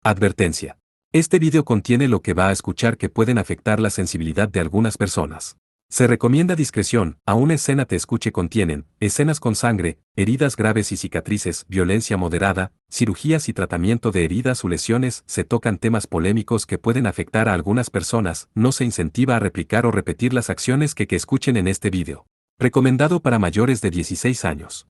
Advertencia. Este video contiene lo que va a escuchar que pueden afectar la sensibilidad de algunas personas. Se recomienda discreción, aún escena te escuche contienen, escenas con sangre, heridas graves y cicatrices, violencia moderada, cirugías y tratamiento de heridas o lesiones, se tocan temas polémicos que pueden afectar a algunas personas, no se incentiva a replicar o repetir las acciones que escuchen en este video. Recomendado para mayores de 16 años.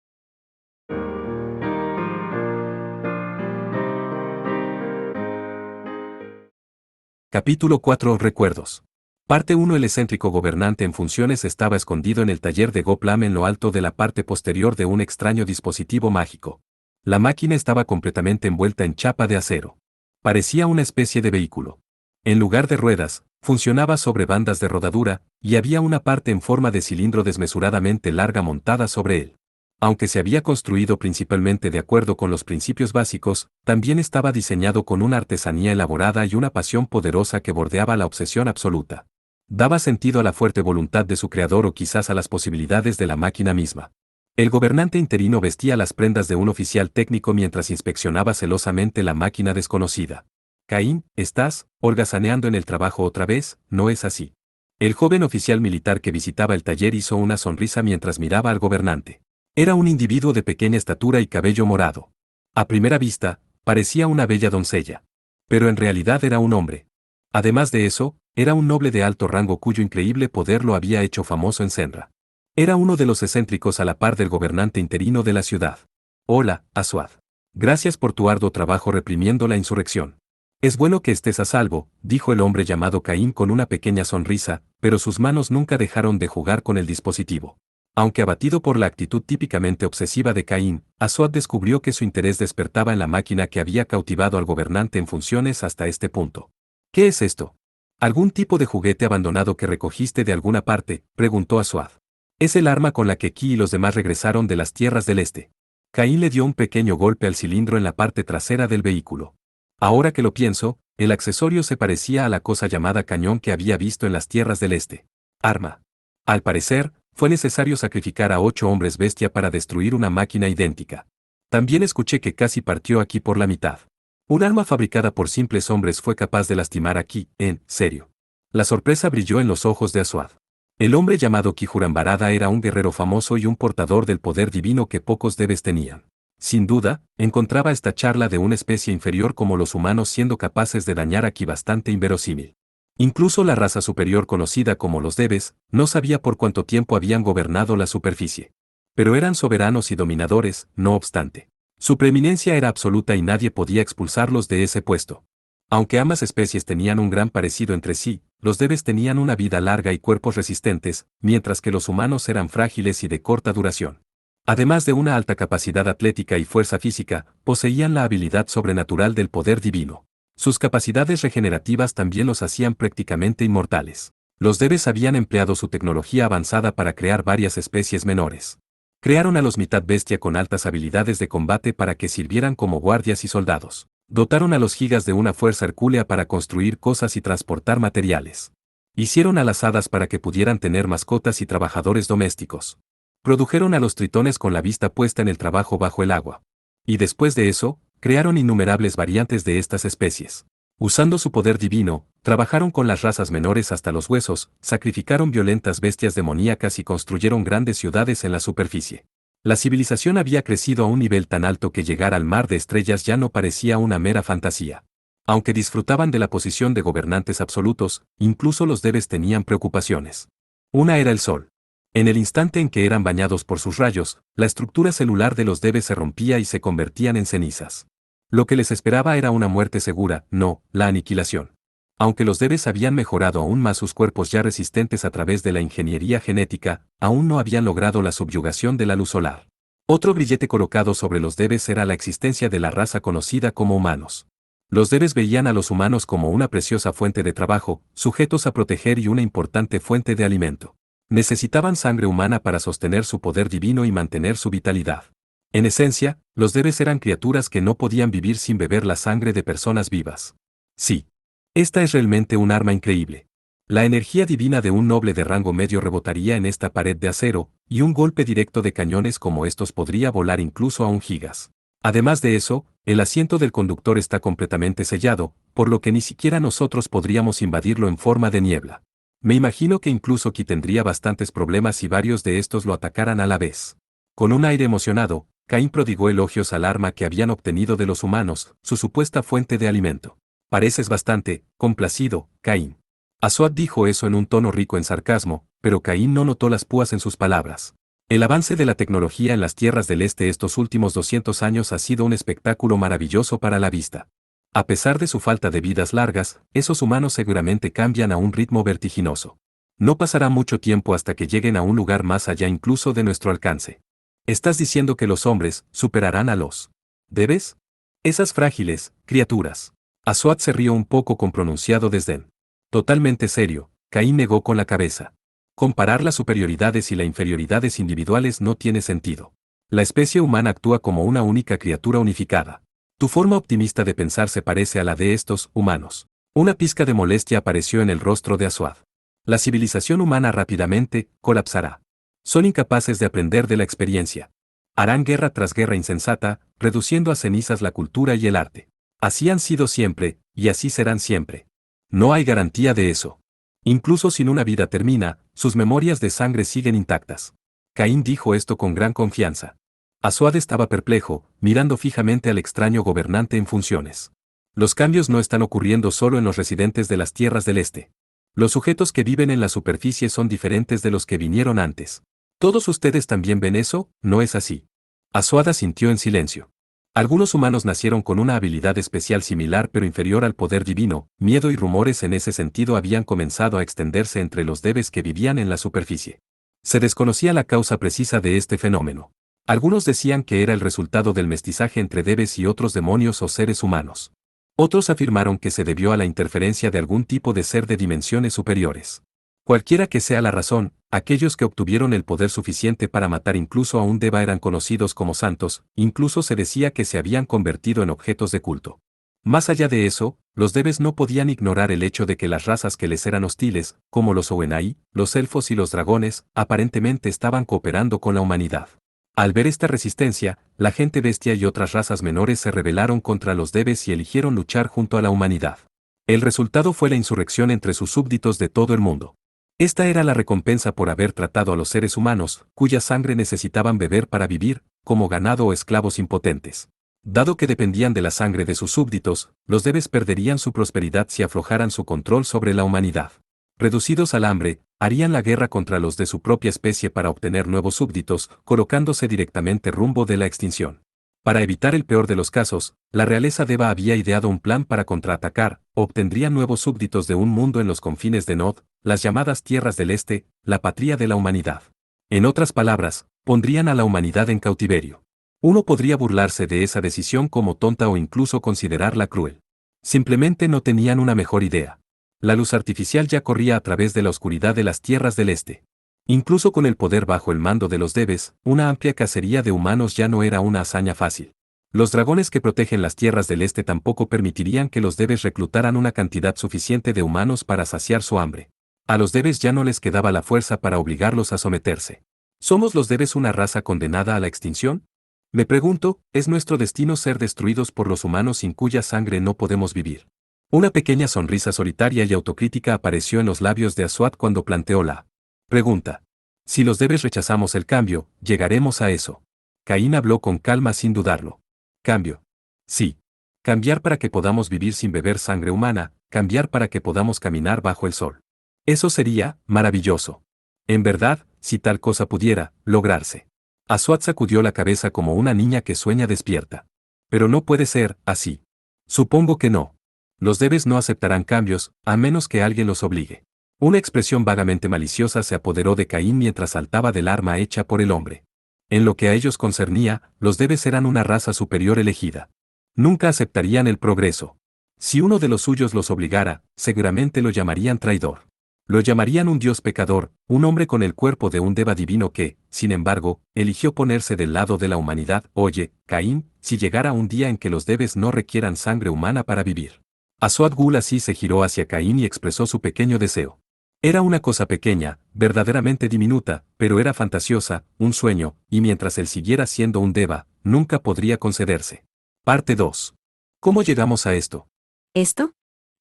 Capítulo 4. Recuerdos. Parte 1. El excéntrico gobernante en funciones estaba escondido en el taller de Goplam en lo alto de la parte posterior de un extraño dispositivo mágico. La máquina estaba completamente envuelta en chapa de acero. Parecía una especie de vehículo. En lugar de ruedas, funcionaba sobre bandas de rodadura, y había una parte en forma de cilindro desmesuradamente larga montada sobre él. Aunque se había construido principalmente de acuerdo con los principios básicos, también estaba diseñado con una artesanía elaborada y una pasión poderosa que bordeaba la obsesión absoluta. Daba sentido a la fuerte voluntad de su creador o quizás a las posibilidades de la máquina misma. El gobernante interino vestía las prendas de un oficial técnico mientras inspeccionaba celosamente la máquina desconocida. Caín, ¿estás holgazaneando en el trabajo otra vez? ¿No es así? El joven oficial militar que visitaba el taller hizo una sonrisa mientras miraba al gobernante. Era un individuo de pequeña estatura y cabello morado. A primera vista, parecía una bella doncella. Pero en realidad era un hombre. Además de eso, era un noble de alto rango cuyo increíble poder lo había hecho famoso en Senra. Era uno de los excéntricos a la par del gobernante interino de la ciudad. Hola, Asuad. Gracias por tu arduo trabajo reprimiendo la insurrección. Es bueno que estés a salvo, dijo el hombre llamado Caín con una pequeña sonrisa, pero sus manos nunca dejaron de jugar con el dispositivo. Aunque abatido por la actitud típicamente obsesiva de Caín, Asuad descubrió que su interés despertaba en la máquina que había cautivado al gobernante en funciones hasta este punto. ¿Qué es esto? ¿Algún tipo de juguete abandonado que recogiste de alguna parte?, preguntó Asuad. Es el arma con la que Ki y los demás regresaron de las tierras del este. Caín le dio un pequeño golpe al cilindro en la parte trasera del vehículo. Ahora que lo pienso, el accesorio se parecía a la cosa llamada cañón que había visto en las tierras del este. Arma. Al parecer, fue necesario sacrificar a 8 hombres bestia para destruir una máquina idéntica. También escuché que casi partió aquí por la mitad. Un arma fabricada por simples hombres fue capaz de lastimar aquí, en serio. La sorpresa brilló en los ojos de Asuad. El hombre llamado Kijurambarada era un guerrero famoso y un portador del poder divino que pocos debes tenían. Sin duda, encontraba esta charla de una especie inferior como los humanos siendo capaces de dañar aquí bastante inverosímil. Incluso la raza superior conocida como los Debes, no sabía por cuánto tiempo habían gobernado la superficie. Pero eran soberanos y dominadores, no obstante. Su preeminencia era absoluta y nadie podía expulsarlos de ese puesto. Aunque ambas especies tenían un gran parecido entre sí, los Debes tenían una vida larga y cuerpos resistentes, mientras que los humanos eran frágiles y de corta duración. Además de una alta capacidad atlética y fuerza física, poseían la habilidad sobrenatural del poder divino. Sus capacidades regenerativas también los hacían prácticamente inmortales. Los Debes habían empleado su tecnología avanzada para crear varias especies menores. Crearon a los mitad bestia con altas habilidades de combate para que sirvieran como guardias y soldados. Dotaron a los gigas de una fuerza hercúlea para construir cosas y transportar materiales. Hicieron a las hadas para que pudieran tener mascotas y trabajadores domésticos. Produjeron a los tritones con la vista puesta en el trabajo bajo el agua. Y después de eso, crearon innumerables variantes de estas especies. Usando su poder divino, trabajaron con las razas menores hasta los huesos, sacrificaron violentas bestias demoníacas y construyeron grandes ciudades en la superficie. La civilización había crecido a un nivel tan alto que llegar al mar de estrellas ya no parecía una mera fantasía. Aunque disfrutaban de la posición de gobernantes absolutos, incluso los Debes tenían preocupaciones. Una era el sol. En el instante en que eran bañados por sus rayos, la estructura celular de los Debes se rompía y se convertían en cenizas. Lo que les esperaba era una muerte segura, no, la aniquilación. Aunque los Debes habían mejorado aún más sus cuerpos ya resistentes a través de la ingeniería genética, aún no habían logrado la subyugación de la luz solar. Otro grillete colocado sobre los Debes era la existencia de la raza conocida como humanos. Los Debes veían a los humanos como una preciosa fuente de trabajo, sujetos a proteger y una importante fuente de alimento. Necesitaban sangre humana para sostener su poder divino y mantener su vitalidad. En esencia, los Debes eran criaturas que no podían vivir sin beber la sangre de personas vivas. Sí. Esta es realmente un arma increíble. La energía divina de un noble de rango medio rebotaría en esta pared de acero, y un golpe directo de cañones como estos podría volar incluso a 1 gigas. Además de eso, el asiento del conductor está completamente sellado, por lo que ni siquiera nosotros podríamos invadirlo en forma de niebla. Me imagino que incluso Ki tendría bastantes problemas si varios de estos lo atacaran a la vez. Con un aire emocionado, Caín prodigó elogios al arma que habían obtenido de los humanos, su supuesta fuente de alimento. Pareces bastante complacido, Caín. Asuad dijo eso en un tono rico en sarcasmo, pero Caín no notó las púas en sus palabras. El avance de la tecnología en las tierras del este estos últimos 200 años ha sido un espectáculo maravilloso para la vista. A pesar de su falta de vidas largas, esos humanos seguramente cambian a un ritmo vertiginoso. No pasará mucho tiempo hasta que lleguen a un lugar más allá incluso de nuestro alcance. ¿Estás diciendo que los hombres superarán a los debes? Esas frágiles criaturas. Asuad se rió un poco con pronunciado desdén. Totalmente serio, Caín negó con la cabeza. Comparar las superioridades y las inferioridades individuales no tiene sentido. La especie humana actúa como una única criatura unificada. Tu forma optimista de pensar se parece a la de estos humanos. Una pizca de molestia apareció en el rostro de Asuad. La civilización humana rápidamente colapsará. Son incapaces de aprender de la experiencia. Harán guerra tras guerra insensata, reduciendo a cenizas la cultura y el arte. Así han sido siempre, y así serán siempre. No hay garantía de eso. Incluso si una vida termina, sus memorias de sangre siguen intactas. Caín dijo esto con gran confianza. Asuad estaba perplejo, mirando fijamente al extraño gobernante en funciones. Los cambios no están ocurriendo solo en los residentes de las tierras del este. Los sujetos que viven en la superficie son diferentes de los que vinieron antes. ¿Todos ustedes también ven eso? ¿No es así? Asuad asintió en silencio. Algunos humanos nacieron con una habilidad especial similar pero inferior al poder divino, miedo y rumores en ese sentido habían comenzado a extenderse entre los debes que vivían en la superficie. Se desconocía la causa precisa de este fenómeno. Algunos decían que era el resultado del mestizaje entre debes y otros demonios o seres humanos. Otros afirmaron que se debió a la interferencia de algún tipo de ser de dimensiones superiores. Cualquiera que sea la razón, aquellos que obtuvieron el poder suficiente para matar incluso a un deva eran conocidos como santos, incluso se decía que se habían convertido en objetos de culto. Más allá de eso, los debes no podían ignorar el hecho de que las razas que les eran hostiles, como los Owenai, los elfos y los dragones, aparentemente estaban cooperando con la humanidad. Al ver esta resistencia, la gente bestia y otras razas menores se rebelaron contra los debes y eligieron luchar junto a la humanidad. El resultado fue la insurrección entre sus súbditos de todo el mundo. Esta era la recompensa por haber tratado a los seres humanos, cuya sangre necesitaban beber para vivir, como ganado o esclavos impotentes. Dado que dependían de la sangre de sus súbditos, los debes perderían su prosperidad si aflojaran su control sobre la humanidad. Reducidos al hambre, harían la guerra contra los de su propia especie para obtener nuevos súbditos, colocándose directamente rumbo de la extinción. Para evitar el peor de los casos, la realeza Deva había ideado un plan para contraatacar, obtendrían nuevos súbditos de un mundo en los confines de Nod, las llamadas Tierras del Este, la patria de la humanidad. En otras palabras, pondrían a la humanidad en cautiverio. Uno podría burlarse de esa decisión como tonta o incluso considerarla cruel. Simplemente no tenían una mejor idea. La luz artificial ya corría a través de la oscuridad de las Tierras del Este. Incluso con el poder bajo el mando de los debes, una amplia cacería de humanos ya no era una hazaña fácil. Los dragones que protegen las tierras del este tampoco permitirían que los debes reclutaran una cantidad suficiente de humanos para saciar su hambre. A los debes ya no les quedaba la fuerza para obligarlos a someterse. ¿Somos los debes una raza condenada a la extinción? Me pregunto, ¿es nuestro destino ser destruidos por los humanos sin cuya sangre no podemos vivir? Una pequeña sonrisa solitaria y autocrítica apareció en los labios de Asuad cuando planteó la pregunta. Si los debes rechazamos el cambio, llegaremos a eso. Caín habló con calma sin dudarlo. Cambio. Sí. Cambiar para que podamos vivir sin beber sangre humana, cambiar para que podamos caminar bajo el sol. Eso sería maravilloso. En verdad, si tal cosa pudiera lograrse. Asuad sacudió la cabeza como una niña que sueña despierta. Pero no puede ser así. Supongo que no. Los debes no aceptarán cambios, a menos que alguien los obligue. Una expresión vagamente maliciosa se apoderó de Caín mientras saltaba del arma hecha por el hombre. En lo que a ellos concernía, los debes eran una raza superior elegida. Nunca aceptarían el progreso. Si uno de los suyos los obligara, seguramente lo llamarían traidor. Lo llamarían un dios pecador, un hombre con el cuerpo de un deva divino que, sin embargo, eligió ponerse del lado de la humanidad. Oye, Caín, si llegara un día en que los debes no requieran sangre humana para vivir. Asuad Ghul así se giró hacia Caín y expresó su pequeño deseo. Era una cosa pequeña, verdaderamente diminuta, pero era fantasiosa, un sueño, y mientras él siguiera siendo un deva, nunca podría concederse. Parte 2. ¿Cómo llegamos a esto? ¿Esto?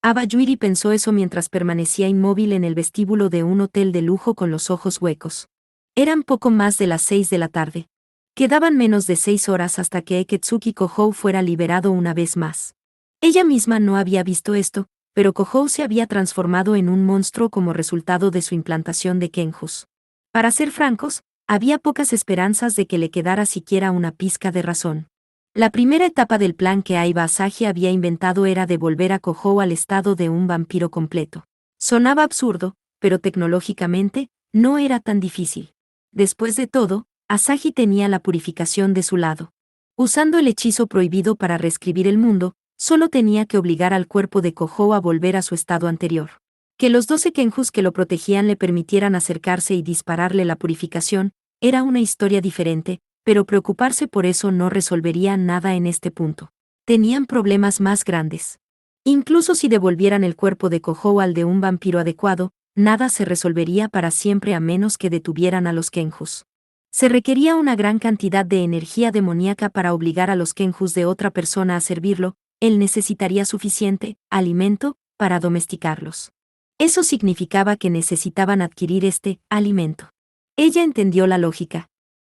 Aba Yuri pensó eso mientras permanecía inmóvil en el vestíbulo de un hotel de lujo con los ojos huecos. Eran poco más de las 6 de la tarde. Quedaban menos de 6 horas hasta que Eketsuki Kohou fuera liberado una vez más. Ella misma no había visto esto, pero Kohou se había transformado en un monstruo como resultado de su implantación de Kenjus. Para ser francos, había pocas esperanzas de que le quedara siquiera una pizca de razón. La primera etapa del plan que Aiba Asahi había inventado era devolver a Kohou al estado de un vampiro completo. Sonaba absurdo, pero tecnológicamente, no era tan difícil. Después de todo, Asahi tenía la purificación de su lado. Usando el hechizo prohibido para reescribir el mundo, solo tenía que obligar al cuerpo de Kohou a volver a su estado anterior. Que los 12 Kenjus que lo protegían le permitieran acercarse y dispararle la purificación, era una historia diferente, pero preocuparse por eso no resolvería nada en este punto. Tenían problemas más grandes. Incluso si devolvieran el cuerpo de Kohou al de un vampiro adecuado, nada se resolvería para siempre a menos que detuvieran a los Kenjus. Se requería una gran cantidad de energía demoníaca para obligar a los Kenjus de otra persona a servirlo, él necesitaría suficiente alimento para domesticarlos. Eso significaba que necesitaban adquirir este alimento. Ella entendió la lógica.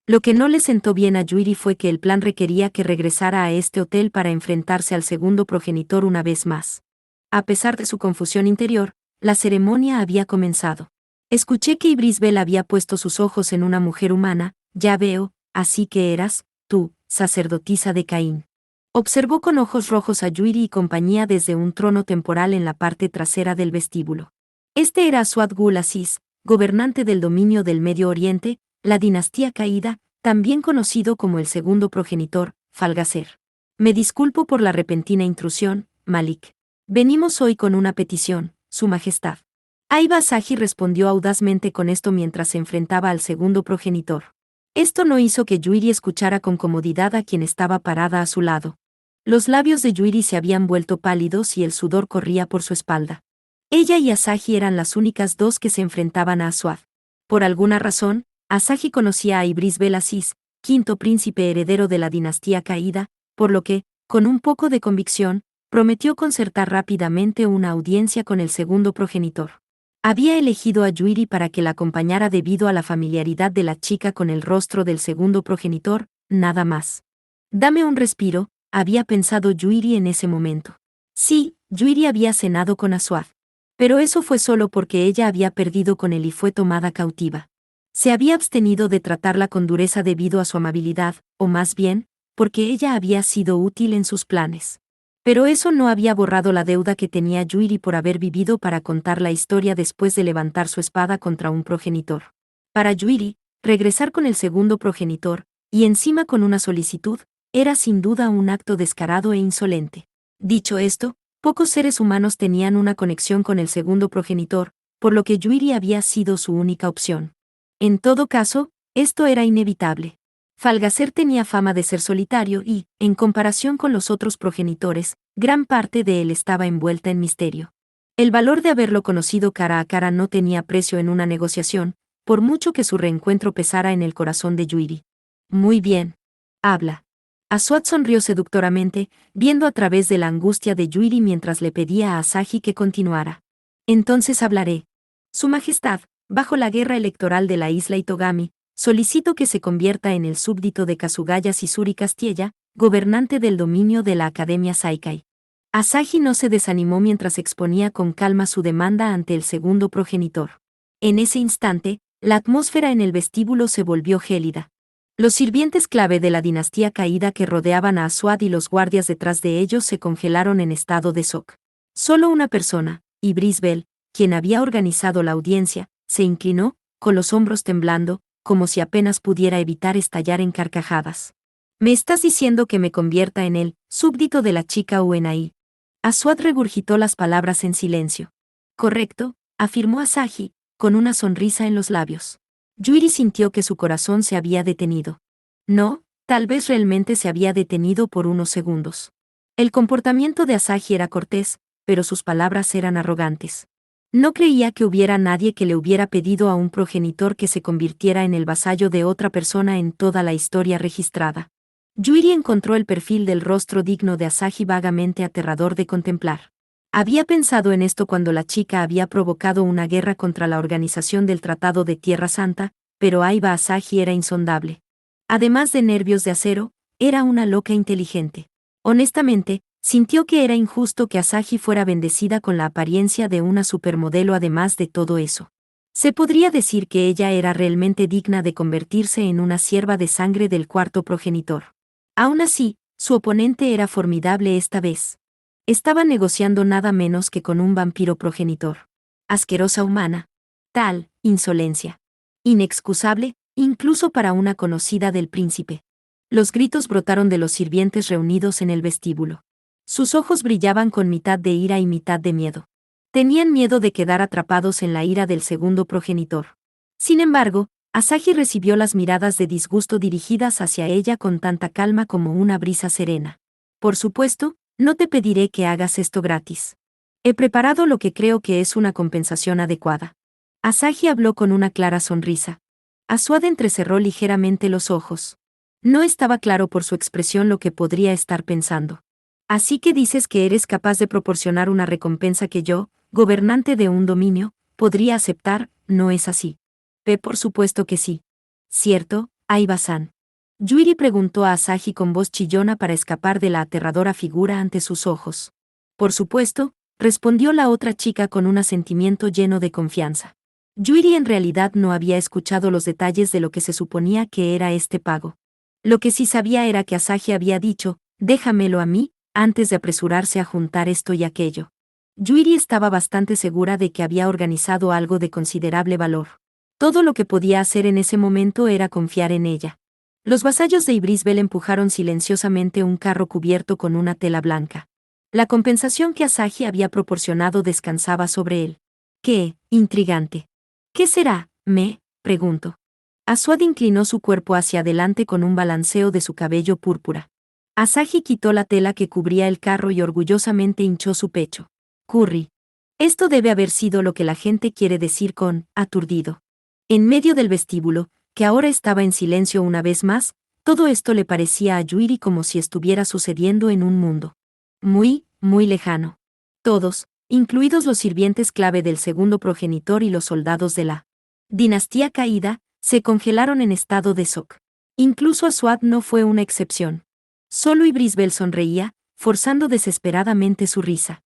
Lo que no le sentó bien a Yuri fue que el plan requería que regresara a este hotel para enfrentarse al segundo progenitor una vez más. A pesar de su confusión interior, la ceremonia había comenzado. Escuché que Ibrisbel había puesto sus ojos en una mujer humana, ya veo, así que eras, tú, sacerdotisa de Caín. Observó con ojos rojos a Yuri y compañía desde un trono temporal en la parte trasera del vestíbulo. Este era Aswad Gul Aziz, gobernante del dominio del Medio Oriente, la dinastía caída, también conocido como el segundo progenitor, Falgacer. Me disculpo por la repentina intrusión, Malik. Venimos hoy con una petición, Su Majestad. Aiba Asahi respondió audazmente con esto mientras se enfrentaba al segundo progenitor. Esto no hizo que Yuri escuchara con comodidad a quien estaba parada a su lado. Los labios de Yuri se habían vuelto pálidos y el sudor corría por su espalda. Ella y Asahi eran las únicas dos que se enfrentaban a Aswad. Por alguna razón, Asahi conocía a Ibrisbel Aziz, quinto príncipe heredero de la dinastía caída, por lo que, con un poco de convicción, prometió concertar rápidamente una audiencia con el segundo progenitor. Había elegido a Yuri para que la acompañara debido a la familiaridad de la chica con el rostro del segundo progenitor, nada más. Dame un respiro, había pensado Yuri en ese momento. Sí, Yuri había cenado con Aswad. Pero eso fue solo porque ella había perdido con él y fue tomada cautiva. Se había abstenido de tratarla con dureza debido a su amabilidad, o más bien, porque ella había sido útil en sus planes. Pero eso no había borrado la deuda que tenía Yuri por haber vivido para contar la historia después de levantar su espada contra un progenitor. Para Yuri, regresar con el segundo progenitor, y encima con una solicitud, era sin duda un acto descarado e insolente. Dicho esto, pocos seres humanos tenían una conexión con el segundo progenitor, por lo que Yuri había sido su única opción. En todo caso, esto era inevitable. Falgacer tenía fama de ser solitario y, en comparación con los otros progenitores, gran parte de él estaba envuelta en misterio. El valor de haberlo conocido cara a cara no tenía precio en una negociación, por mucho que su reencuentro pesara en el corazón de Yuri. Muy bien. Habla. Aswad sonrió seductoramente, viendo a través de la angustia de Yuri mientras le pedía a Asahi que continuara. Entonces hablaré. Su Majestad, bajo la guerra electoral de la isla Itogami, solicito que se convierta en el súbdito de Kazugaya Sisuri Castiella, gobernante del dominio de la Academia Saikai. Asahi no se desanimó mientras exponía con calma su demanda ante el segundo progenitor. En ese instante, la atmósfera en el vestíbulo se volvió gélida. Los sirvientes clave de la dinastía caída que rodeaban a Aswad y los guardias detrás de ellos se congelaron en estado de shock. Solo una persona, Ibrisbel, quien había organizado la audiencia, se inclinó, con los hombros temblando, como si apenas pudiera evitar estallar en carcajadas. ¿Me estás diciendo que me convierta en el súbdito de la chica Uenai? Aswad regurgitó las palabras en silencio. Correcto, afirmó Asahi, con una sonrisa en los labios. Yuri sintió que su corazón se había detenido. No, tal vez realmente se había detenido por unos segundos. El comportamiento de Asahi era cortés, pero sus palabras eran arrogantes. No creía que hubiera nadie que le hubiera pedido a un progenitor que se convirtiera en el vasallo de otra persona en toda la historia registrada. Yuri encontró el perfil del rostro digno de Asahi vagamente aterrador de contemplar. Había pensado en esto cuando la chica había provocado una guerra contra la organización del Tratado de Tierra Santa, pero Aiba Asahi era insondable. Además de nervios de acero, era una loca inteligente. Honestamente, sintió que era injusto que Asahi fuera bendecida con la apariencia de una supermodelo además de todo eso. Se podría decir que ella era realmente digna de convertirse en una sierva de sangre del cuarto progenitor. Aún así, su oponente era formidable esta vez. Estaba negociando nada menos que con un vampiro progenitor. Asquerosa humana. Tal insolencia. Inexcusable, incluso para una conocida del príncipe. Los gritos brotaron de los sirvientes reunidos en el vestíbulo. Sus ojos brillaban con mitad de ira y mitad de miedo. Tenían miedo de quedar atrapados en la ira del segundo progenitor. Sin embargo, Asahi recibió las miradas de disgusto dirigidas hacia ella con tanta calma como una brisa serena. Por supuesto, no te pediré que hagas esto gratis. He preparado lo que creo que es una compensación adecuada. Asahi habló con una clara sonrisa. Asuad entrecerró ligeramente los ojos. No estaba claro por su expresión lo que podría estar pensando. Así que dices que eres capaz de proporcionar una recompensa que yo, gobernante de un dominio, podría aceptar, ¿no es así? Por supuesto que sí. ¿Cierto, Aiba-san? Yuri preguntó a Asahi con voz chillona para escapar de la aterradora figura ante sus ojos. Por supuesto, respondió la otra chica con un asentimiento lleno de confianza. Yuri en realidad no había escuchado los detalles de lo que se suponía que era este pago. Lo que sí sabía era que Asahi había dicho, déjamelo a mí, antes de apresurarse a juntar esto y aquello. Yuri estaba bastante segura de que había organizado algo de considerable valor. Todo lo que podía hacer en ese momento era confiar en ella. Los vasallos de Ibrisbel empujaron silenciosamente un carro cubierto con una tela blanca. La compensación que Asahi había proporcionado descansaba sobre él. ¡Qué intrigante! ¿Qué será? Me pregunto. Asuad inclinó su cuerpo hacia adelante con un balanceo de su cabello púrpura. Asahi quitó la tela que cubría el carro y orgullosamente hinchó su pecho. Curry. Esto debe haber sido lo que la gente quiere decir con aturdido. En medio del vestíbulo, que ahora estaba en silencio una vez más, todo esto le parecía a Yuri como si estuviera sucediendo en un mundo muy lejano. Todos, incluidos los sirvientes clave del segundo progenitor y los soldados de la dinastía caída, se congelaron en estado de shock. Incluso Asuad no fue una excepción. Solo Ibrisbel sonreía, forzando desesperadamente su risa.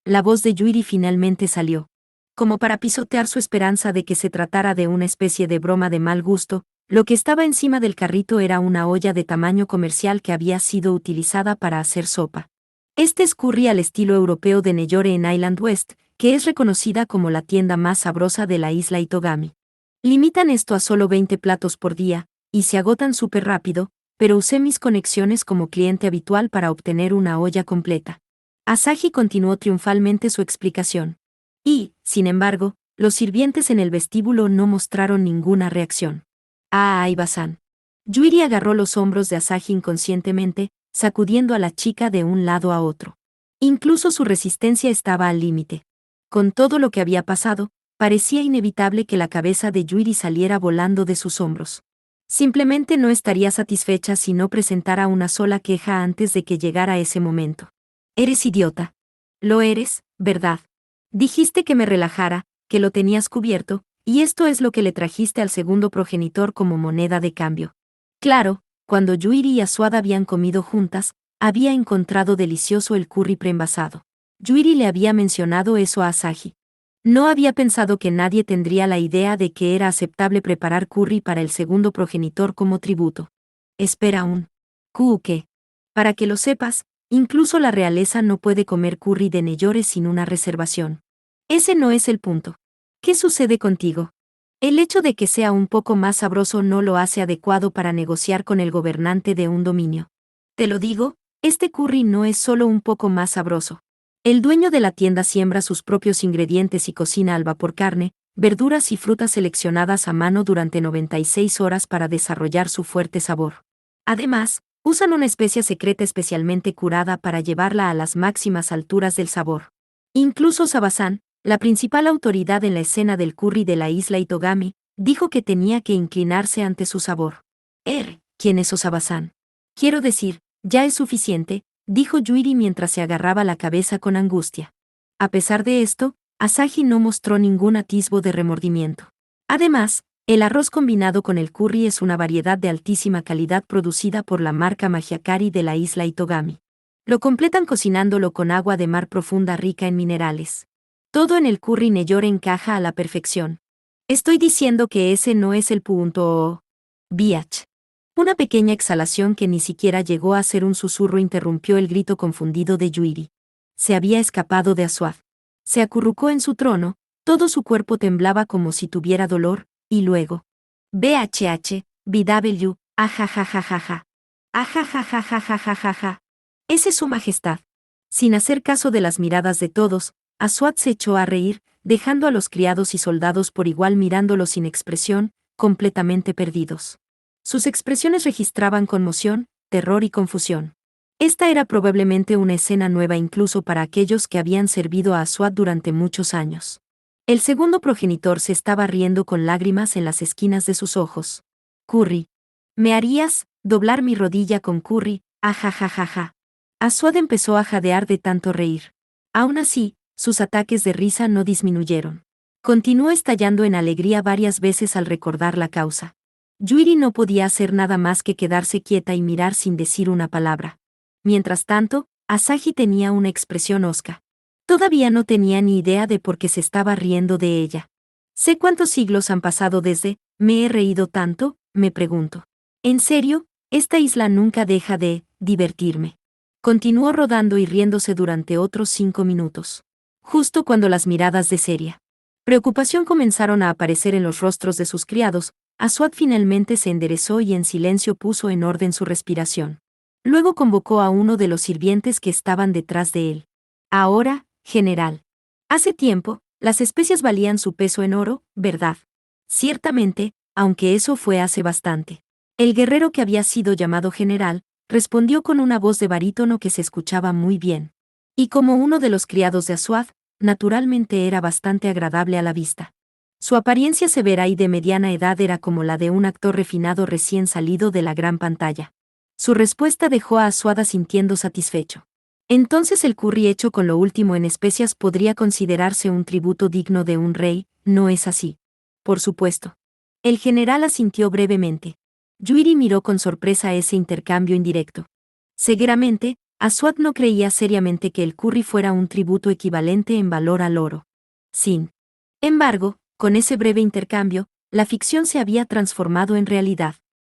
La voz de Yuri finalmente salió. Como para pisotear su esperanza de que se tratara de una especie de broma de mal gusto, lo que estaba encima del carrito era una olla de tamaño comercial que había sido utilizada para hacer sopa. Este es curry al estilo europeo de Neyore en Island West, que es reconocida como la tienda más sabrosa de la isla Itogami. Limitan esto a solo 20 platos por día, y se agotan súper rápido, pero usé mis conexiones como cliente habitual para obtener una olla completa. Asahi continuó triunfalmente su explicación. Y, sin embargo, los sirvientes en el vestíbulo no mostraron ninguna reacción. Aiba-san. Yuri agarró los hombros de Asahi inconscientemente, sacudiendo a la chica de un lado a otro. Incluso su resistencia estaba al límite. Con todo lo que había pasado, parecía inevitable que la cabeza de Yuri saliera volando de sus hombros. Simplemente no estaría satisfecha si no presentara una sola queja antes de que llegara ese momento. Eres idiota. Lo eres, ¿verdad? Dijiste que me relajara, que lo tenías cubierto, y esto es lo que le trajiste al segundo progenitor como moneda de cambio. Claro, cuando Yuri y Asuad habían comido juntas, había encontrado delicioso el curry preenvasado. Yuri le había mencionado eso a Asahi. No había pensado que nadie tendría la idea de que era aceptable preparar curry para el segundo progenitor como tributo. Espera un ¿qué? Para que lo sepas, incluso la realeza no puede comer curry de Neyore sin una reservación. Ese no es el punto. ¿Qué sucede contigo? El hecho de que sea un poco más sabroso no lo hace adecuado para negociar con el gobernante de un dominio. Te lo digo, este curry no es solo un poco más sabroso. El dueño de la tienda siembra sus propios ingredientes y cocina al vapor carne, verduras y frutas seleccionadas a mano durante 96 horas para desarrollar su fuerte sabor. Además, usan una especia secreta especialmente curada para llevarla a las máximas alturas del sabor. Incluso Sabasan, la principal autoridad en la escena del curry de la isla Itogami, dijo que tenía que inclinarse ante su sabor. ¿Quién es Osabasan? Quiero decir, ya es suficiente, dijo Yuiri mientras se agarraba la cabeza con angustia. A pesar de esto, Asahi no mostró ningún atisbo de remordimiento. Además, el arroz combinado con el curry es una variedad de altísima calidad producida por la marca Magiakari de la isla Itogami. Lo completan cocinándolo con agua de mar profunda rica en minerales. Todo en el curry Neyor encaja a la perfección. Estoy diciendo que ese no es el punto. Biach. Una pequeña exhalación que ni siquiera llegó a ser un susurro interrumpió el grito confundido de Yuiri. Se había escapado de Asuad. Se acurrucó en su trono, todo su cuerpo temblaba como si tuviera dolor, y luego. BHH, BW, ajajajajaja. Ajajajajajajaja. Ese es su majestad. Sin hacer caso de las miradas de todos, Asuad se echó a reír, dejando a los criados y soldados por igual mirándolo sin expresión, completamente perdidos. Sus expresiones registraban conmoción, terror y confusión. Esta era probablemente una escena nueva incluso para aquellos que habían servido a Asuad durante muchos años. El segundo progenitor se estaba riendo con lágrimas en las esquinas de sus ojos. Curry. ¿Me harías doblar mi rodilla con curry? Ajajajaja. Asuad empezó a jadear de tanto reír. Aún así, sus ataques de risa no disminuyeron. Continuó estallando en alegría varias veces al recordar la causa. Yuiri no podía hacer nada más que quedarse quieta y mirar sin decir una palabra. Mientras tanto, Asahi tenía una expresión hosca. Todavía no tenía ni idea de por qué se estaba riendo de ella. Sé cuántos siglos han pasado desde, me he reído tanto, me pregunto. En serio, esta isla nunca deja de divertirme. Continuó rodando y riéndose durante otros 5 minutos. Justo cuando las miradas de seria preocupación comenzaron a aparecer en los rostros de sus criados, Asuad finalmente se enderezó y en silencio puso en orden su respiración. Luego convocó a uno de los sirvientes que estaban detrás de él. Ahora, general. Hace tiempo, las especias valían su peso en oro, ¿verdad? Ciertamente, aunque eso fue hace bastante. El guerrero que había sido llamado general, respondió con una voz de barítono que se escuchaba muy bien. Y como uno de los criados de Asuad, naturalmente era bastante agradable a la vista. Su apariencia severa y de mediana edad era como la de un actor refinado recién salido de la gran pantalla. Su respuesta dejó a Asuada sintiendo satisfecho. Entonces el curry hecho con lo último en especias podría considerarse un tributo digno de un rey, ¿no es así? Por supuesto. El general asintió brevemente. Yuiri miró con sorpresa ese intercambio indirecto. Seguramente, Asuad no creía seriamente que el curry fuera un tributo equivalente en valor al oro. Sin embargo, con ese breve intercambio, la ficción se había transformado en realidad.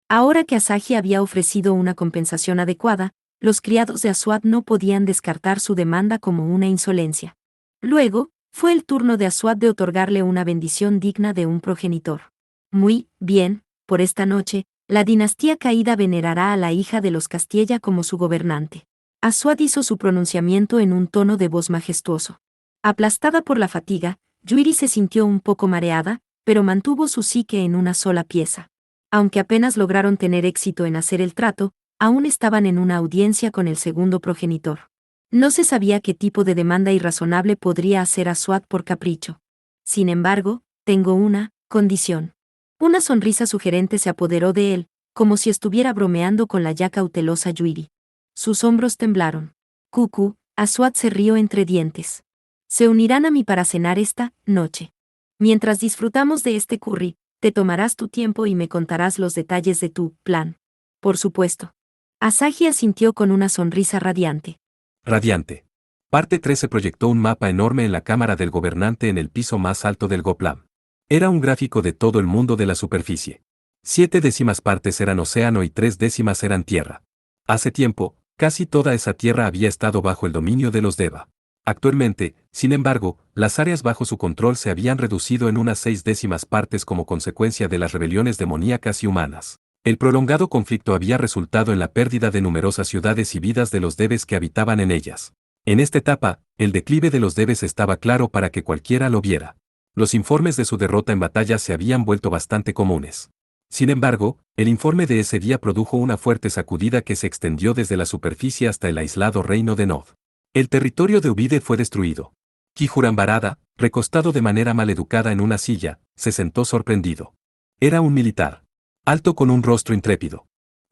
Ahora que Asahi había ofrecido una compensación adecuada, los criados de Asuad no podían descartar su demanda como una insolencia. Luego, fue el turno de Asuad de otorgarle una bendición digna de un progenitor. Muy bien, por esta noche, la dinastía caída venerará a la hija de los Castilla como su gobernante. Asuad hizo su pronunciamiento en un tono de voz majestuoso. Aplastada por la fatiga, Yuiri se sintió un poco mareada, pero mantuvo su psique en una sola pieza. Aunque apenas lograron tener éxito en hacer el trato, aún estaban en una audiencia con el segundo progenitor. No se sabía qué tipo de demanda irrazonable podría hacer Asuad por capricho. Sin embargo, tengo una condición. Una sonrisa sugerente se apoderó de él, como si estuviera bromeando con la ya cautelosa Yuiri. Sus hombros temblaron. Cucú, Asuad se rió entre dientes. Se unirán a mí para cenar esta noche. Mientras disfrutamos de este curry, te tomarás tu tiempo y me contarás los detalles de tu plan. Por supuesto. Asahi asintió con una sonrisa radiante. Radiante. Parte 3 se proyectó un mapa enorme en la cámara del gobernante en el piso más alto del Goplam. Era un gráfico de todo el mundo de la superficie. 7/10 partes eran océano y 3/10 eran tierra. Hace tiempo, casi toda esa tierra había estado bajo el dominio de los Deva. Actualmente, sin embargo, las áreas bajo su control se habían reducido en unas 6/10 partes como consecuencia de las rebeliones demoníacas y humanas. El prolongado conflicto había resultado en la pérdida de numerosas ciudades y vidas de los Deves que habitaban en ellas. En esta etapa, el declive de los Deves estaba claro para que cualquiera lo viera. Los informes de su derrota en batalla se habían vuelto bastante comunes. Sin embargo, el informe de ese día produjo una fuerte sacudida que se extendió desde la superficie hasta el aislado reino de Nod. El territorio de Ubide fue destruido. Kijuran Barada, recostado de manera maleducada en una silla, se sentó sorprendido. Era un militar. Alto con un rostro intrépido.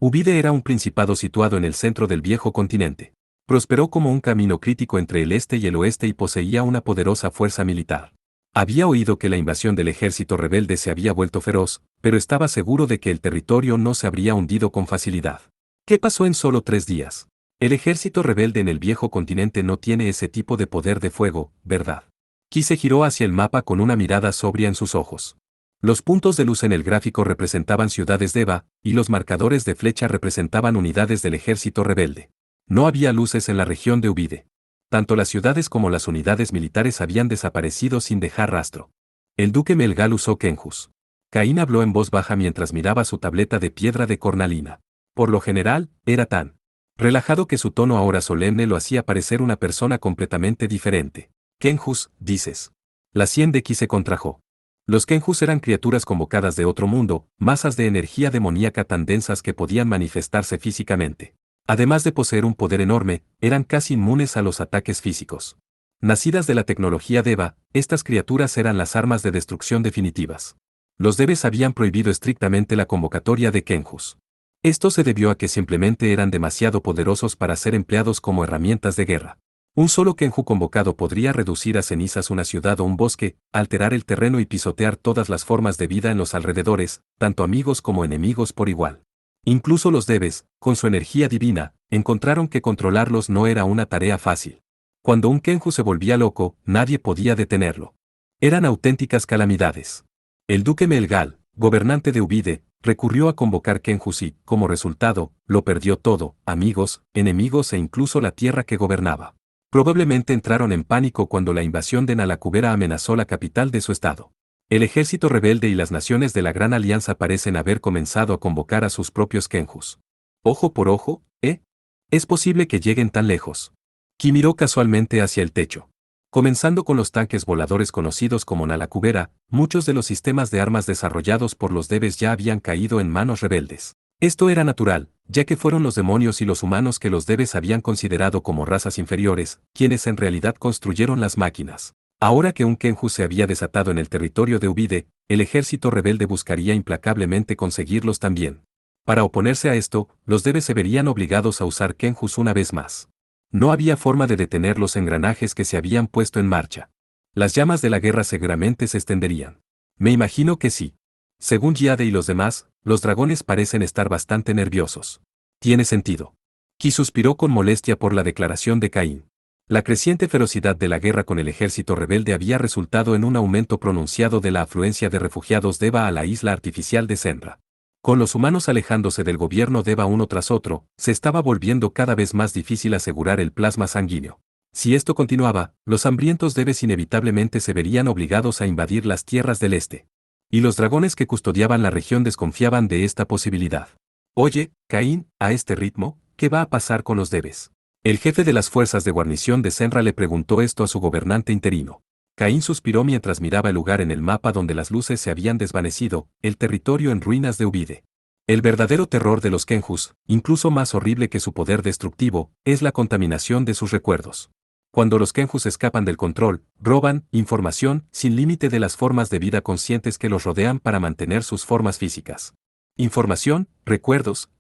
Ubide era un principado situado en el centro del viejo continente. Prosperó como un camino crítico entre el este y el oeste y poseía una poderosa fuerza militar. Había oído que la invasión del ejército rebelde se había vuelto feroz, pero estaba seguro de que el territorio no se habría hundido con facilidad. ¿Qué pasó en solo 3 días? El ejército rebelde en el viejo continente no tiene ese tipo de poder de fuego, ¿verdad? Ki se giró hacia el mapa con una mirada sobria en sus ojos. Los puntos de luz en el gráfico representaban ciudades de Eva, y los marcadores de flecha representaban unidades del ejército rebelde. No había luces en la región de Ubide. Tanto las ciudades como las unidades militares habían desaparecido sin dejar rastro. El duque Melgal usó Kenjus. Caín habló en voz baja mientras miraba su tableta de piedra de cornalina. Por lo general, era tan relajado que su tono ahora solemne lo hacía parecer una persona completamente diferente. Kenjus, dices. La sien de Ki se contrajo. Los Kenjus eran criaturas convocadas de otro mundo, masas de energía demoníaca tan densas que podían manifestarse físicamente. Además de poseer un poder enorme, eran casi inmunes a los ataques físicos. Nacidas de la tecnología Deva, estas criaturas eran las armas de destrucción definitivas. Los Deves habían prohibido estrictamente la convocatoria de Kenjus. Esto se debió a que simplemente eran demasiado poderosos para ser empleados como herramientas de guerra. Un solo Kenju convocado podría reducir a cenizas una ciudad o un bosque, alterar el terreno y pisotear todas las formas de vida en los alrededores, tanto amigos como enemigos por igual. Incluso los Deves, con su energía divina, encontraron que controlarlos no era una tarea fácil. Cuando un Kenju se volvía loco, nadie podía detenerlo. Eran auténticas calamidades. El duque Melgal, gobernante de Ubide, recurrió a convocar Kenjus y, como resultado, lo perdió todo, amigos, enemigos e incluso la tierra que gobernaba. Probablemente entraron en pánico cuando la invasión de Nalacubera amenazó la capital de su estado. El ejército rebelde y las naciones de la Gran Alianza parecen haber comenzado a convocar a sus propios Kenjus. Ojo por ojo, ¿eh? Es posible que lleguen tan lejos. Ki miró casualmente hacia el techo. Comenzando con los tanques voladores conocidos como Nalacubera, muchos de los sistemas de armas desarrollados por los Deves ya habían caído en manos rebeldes. Esto era natural, ya que fueron los demonios y los humanos que los Deves habían considerado como razas inferiores, quienes en realidad construyeron las máquinas. Ahora que un Kenju se había desatado en el territorio de Ubide, el ejército rebelde buscaría implacablemente conseguirlos también. Para oponerse a esto, los Deves se verían obligados a usar Kenjus una vez más. No había forma de detener los engranajes que se habían puesto en marcha. Las llamas de la guerra seguramente se extenderían. Me imagino que sí. Según Giade y los demás, los dragones parecen estar bastante nerviosos. Tiene sentido. Ki suspiró con molestia por la declaración de Caín. La creciente ferocidad de la guerra con el ejército rebelde había resultado en un aumento pronunciado de la afluencia de refugiados Deva a la isla artificial de Senra. Con los humanos alejándose del gobierno Deva uno tras otro, se estaba volviendo cada vez más difícil asegurar el plasma sanguíneo. Si esto continuaba, los hambrientos Deves inevitablemente se verían obligados a invadir las tierras del este. Y los dragones que custodiaban la región desconfiaban de esta posibilidad. Oye, Caín, a este ritmo, ¿qué va a pasar con los Deves? El jefe de las fuerzas de guarnición de Senra le preguntó esto a su gobernante interino. Caín suspiró mientras miraba el lugar en el mapa donde las luces se habían desvanecido, el territorio en ruinas de Ubide. El verdadero terror de los Kenjus, incluso más horrible que su poder destructivo, es la contaminación de sus recuerdos. Cuando los Kenjus escapan del control, roban información sin límite de las formas de vida conscientes que los rodean para mantener sus formas físicas. Información, recuerdos,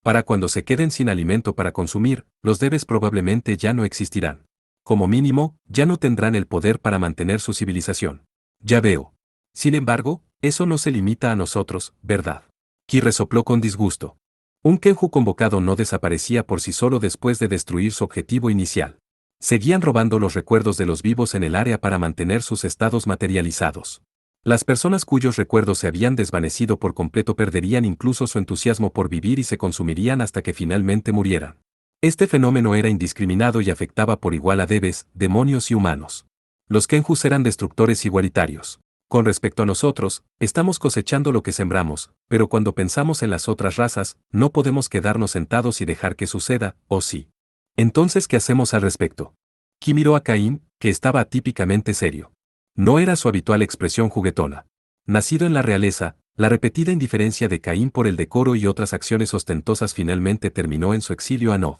para cuando se queden sin alimento para consumir, los Deves probablemente ya no existirán. Como mínimo, ya no tendrán el poder para mantener su civilización. Ya veo. Sin embargo, eso no se limita a nosotros, ¿verdad? Ki resopló con disgusto. Un Kenju convocado no desaparecía por sí solo después de destruir su objetivo inicial. Seguían robando los recuerdos de los vivos en el área para mantener sus estados materializados. Las personas cuyos recuerdos se habían desvanecido por completo perderían incluso su entusiasmo por vivir y se consumirían hasta que finalmente murieran. Este fenómeno era indiscriminado y afectaba por igual a Deves, demonios y humanos. Los Kenjus eran destructores igualitarios. Con respecto a nosotros, estamos cosechando lo que sembramos, pero cuando pensamos en las otras razas, no podemos quedarnos sentados y dejar que suceda, ¿o sí? Entonces, ¿qué hacemos al respecto? Ki miró a Caín, que estaba atípicamente serio. No era su habitual expresión juguetona. Nacido en la realeza, la repetida indiferencia de Caín por el decoro y otras acciones ostentosas finalmente terminó en su exilio a Nod.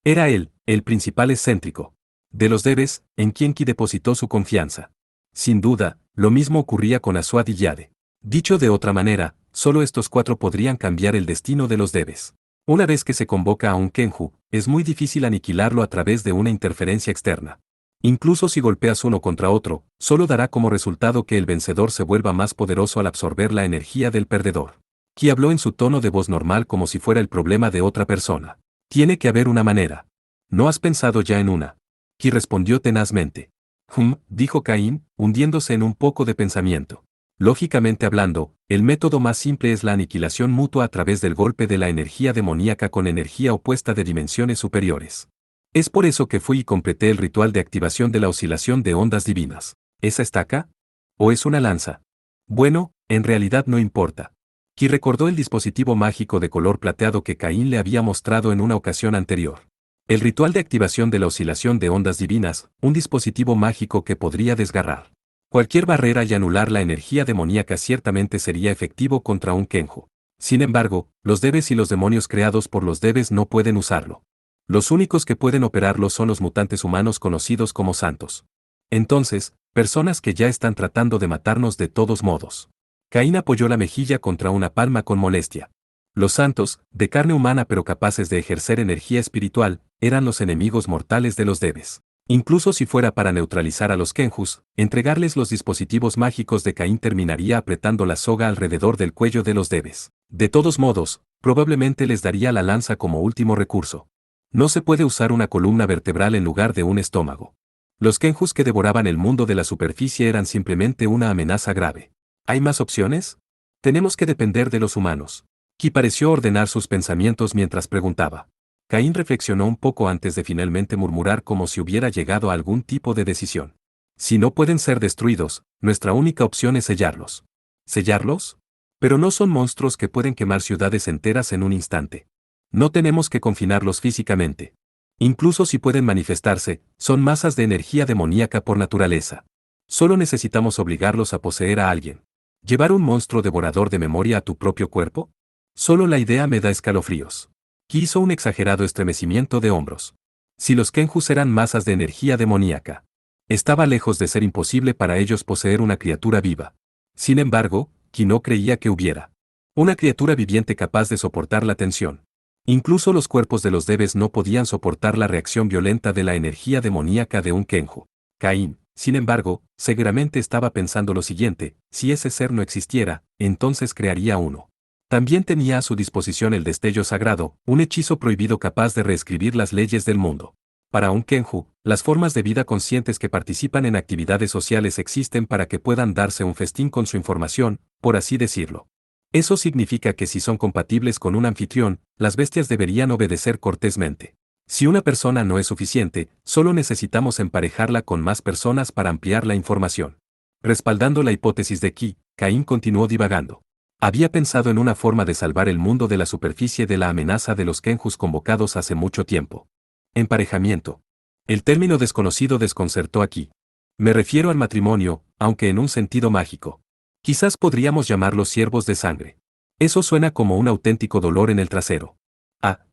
Era él, el principal excéntrico. De los Deves, en quien Ki depositó su confianza. Sin duda, lo mismo ocurría con Asuad y Yade. Dicho de otra manera, solo estos 4 podrían cambiar el destino de los Deves. Una vez que se convoca a un Kenju, es muy difícil aniquilarlo a través de una interferencia externa. Incluso si golpeas uno contra otro, solo dará como resultado que el vencedor se vuelva más poderoso al absorber la energía del perdedor. Ki habló en su tono de voz normal como si fuera el problema de otra persona. Tiene que haber una manera. ¿No has pensado ya en una? Ki respondió tenazmente. Dijo Caín, hundiéndose en un poco de pensamiento. Lógicamente hablando, el método más simple es la aniquilación mutua a través del golpe de la energía demoníaca con energía opuesta de dimensiones superiores. Es por eso que fui y completé el ritual de activación de la oscilación de ondas divinas. ¿Esa estaca? ¿O es una lanza? Bueno, en realidad no importa. Ki recordó el dispositivo mágico de color plateado que Caín le había mostrado en una ocasión anterior. El ritual de activación de la oscilación de ondas divinas, un dispositivo mágico que podría desgarrar cualquier barrera y anular la energía demoníaca, ciertamente sería efectivo contra un Kenju. Sin embargo, los debes y los demonios creados por los debes no pueden usarlo. Los únicos que pueden operarlo son los mutantes humanos conocidos como santos. Entonces, personas que ya están tratando de matarnos de todos modos. Caín apoyó la mejilla contra una palma con molestia. Los santos, de carne humana pero capaces de ejercer energía espiritual, eran los enemigos mortales de los debes. Incluso si fuera para neutralizar a los Kenjus, entregarles los dispositivos mágicos de Caín terminaría apretando la soga alrededor del cuello de los debes. De todos modos, probablemente les daría la lanza como último recurso. No se puede usar una columna vertebral en lugar de un estómago. Los Kenjus que devoraban el mundo de la superficie eran simplemente una amenaza grave. ¿Hay más opciones? Tenemos que depender de los humanos. Ki pareció ordenar sus pensamientos mientras preguntaba. Caín reflexionó un poco antes de finalmente murmurar como si hubiera llegado a algún tipo de decisión. Si no pueden ser destruidos, nuestra única opción es sellarlos. ¿Sellarlos? Pero no son monstruos que pueden quemar ciudades enteras en un instante. No tenemos que confinarlos físicamente. Incluso si pueden manifestarse, son masas de energía demoníaca por naturaleza. Solo necesitamos obligarlos a poseer a alguien. ¿Llevar un monstruo devorador de memoria a tu propio cuerpo? Solo la idea me da escalofríos. Ki hizo un exagerado estremecimiento de hombros. Si los Kenjus eran masas de energía demoníaca, estaba lejos de ser imposible para ellos poseer una criatura viva. Sin embargo, Ki no creía que hubiera una criatura viviente capaz de soportar la tensión. Incluso los cuerpos de los debes no podían soportar la reacción violenta de la energía demoníaca de un Kenju. Caín, sin embargo, seguramente estaba pensando lo siguiente: si ese ser no existiera, entonces crearía uno. También tenía a su disposición el destello sagrado, un hechizo prohibido capaz de reescribir las leyes del mundo. Para un Kenju, las formas de vida conscientes que participan en actividades sociales existen para que puedan darse un festín con su información, por así decirlo. Eso significa que si son compatibles con un anfitrión, las bestias deberían obedecer cortésmente. Si una persona no es suficiente, solo necesitamos emparejarla con más personas para ampliar la información. Respaldando la hipótesis de Ki, Caín continuó divagando. Había pensado en una forma de salvar el mundo de la superficie de la amenaza de los Kenjus convocados hace mucho tiempo. Emparejamiento. El término desconocido desconcertó aquí. Me refiero al matrimonio, aunque en un sentido mágico. Quizás podríamos llamarlos siervos de sangre. Eso suena como un auténtico dolor en el trasero.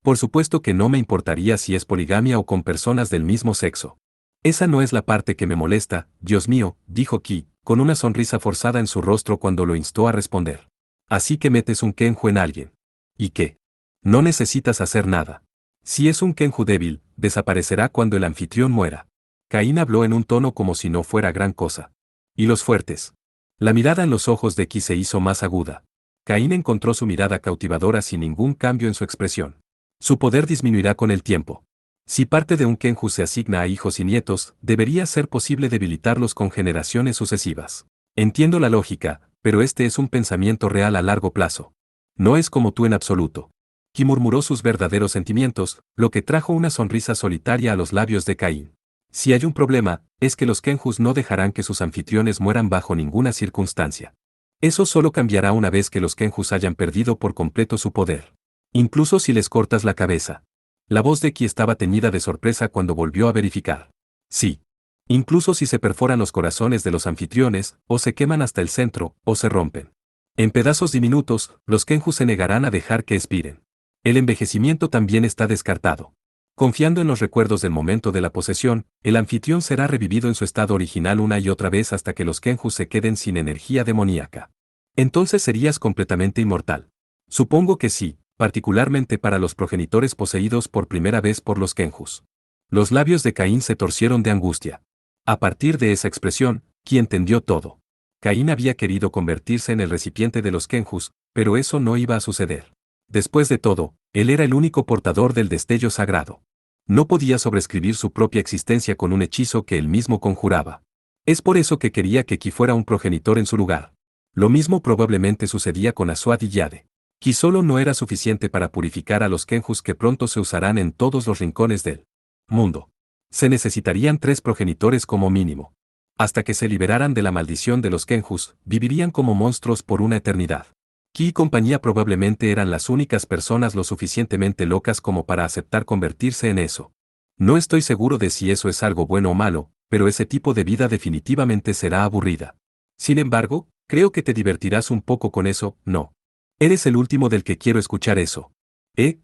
Por supuesto que no me importaría si es poligamia o con personas del mismo sexo. Esa no es la parte que me molesta, Dios mío, dijo Ki, con una sonrisa forzada en su rostro cuando lo instó a responder. Así que metes un Kenju en alguien. ¿Y qué? No necesitas hacer nada. Si es un Kenju débil, desaparecerá cuando el anfitrión muera. Caín habló en un tono como si no fuera gran cosa. ¿Y los fuertes? La mirada en los ojos de Ki se hizo más aguda. Caín encontró su mirada cautivadora sin ningún cambio en su expresión. Su poder disminuirá con el tiempo. Si parte de un Kenju se asigna a hijos y nietos, debería ser posible debilitarlos con generaciones sucesivas. Entiendo la lógica, pero este es un pensamiento real a largo plazo. No es como tú en absoluto. Ki murmuró sus verdaderos sentimientos, lo que trajo una sonrisa solitaria a los labios de Caín. Si hay un problema, es que los Kenjus no dejarán que sus anfitriones mueran bajo ninguna circunstancia. Eso solo cambiará una vez que los Kenjus hayan perdido por completo su poder. Incluso si les cortas la cabeza. La voz de Ki estaba teñida de sorpresa cuando volvió a verificar. Sí. Incluso si se perforan los corazones de los anfitriones, o se queman hasta el centro, o se rompen. En pedazos diminutos, los Kenjus se negarán a dejar que expiren. El envejecimiento también está descartado. Confiando en los recuerdos del momento de la posesión, el anfitrión será revivido en su estado original una y otra vez hasta que los Kenjus se queden sin energía demoníaca. Entonces serías completamente inmortal. Supongo que sí, particularmente para los progenitores poseídos por primera vez por los Kenjus. Los labios de Caín se torcieron de angustia. A partir de esa expresión, Ki entendió todo. Caín había querido convertirse en el recipiente de los Kenjus, pero eso no iba a suceder. Después de todo, él era el único portador del destello sagrado. No podía sobreescribir su propia existencia con un hechizo que él mismo conjuraba. Es por eso que quería que Ki fuera un progenitor en su lugar. Lo mismo probablemente sucedía con Asuad y Yade. Ki solo no era suficiente para purificar a los Kenjus que pronto se usarán en todos los rincones del mundo. Se necesitarían 3 progenitores como mínimo. Hasta que se liberaran de la maldición de los Kenjus, vivirían como monstruos por una eternidad. Ki y compañía probablemente eran las únicas personas lo suficientemente locas como para aceptar convertirse en eso. No estoy seguro de si eso es algo bueno o malo, pero ese tipo de vida definitivamente será aburrida. Sin embargo, creo que te divertirás un poco con eso, ¿no? Eres el último del que quiero escuchar eso.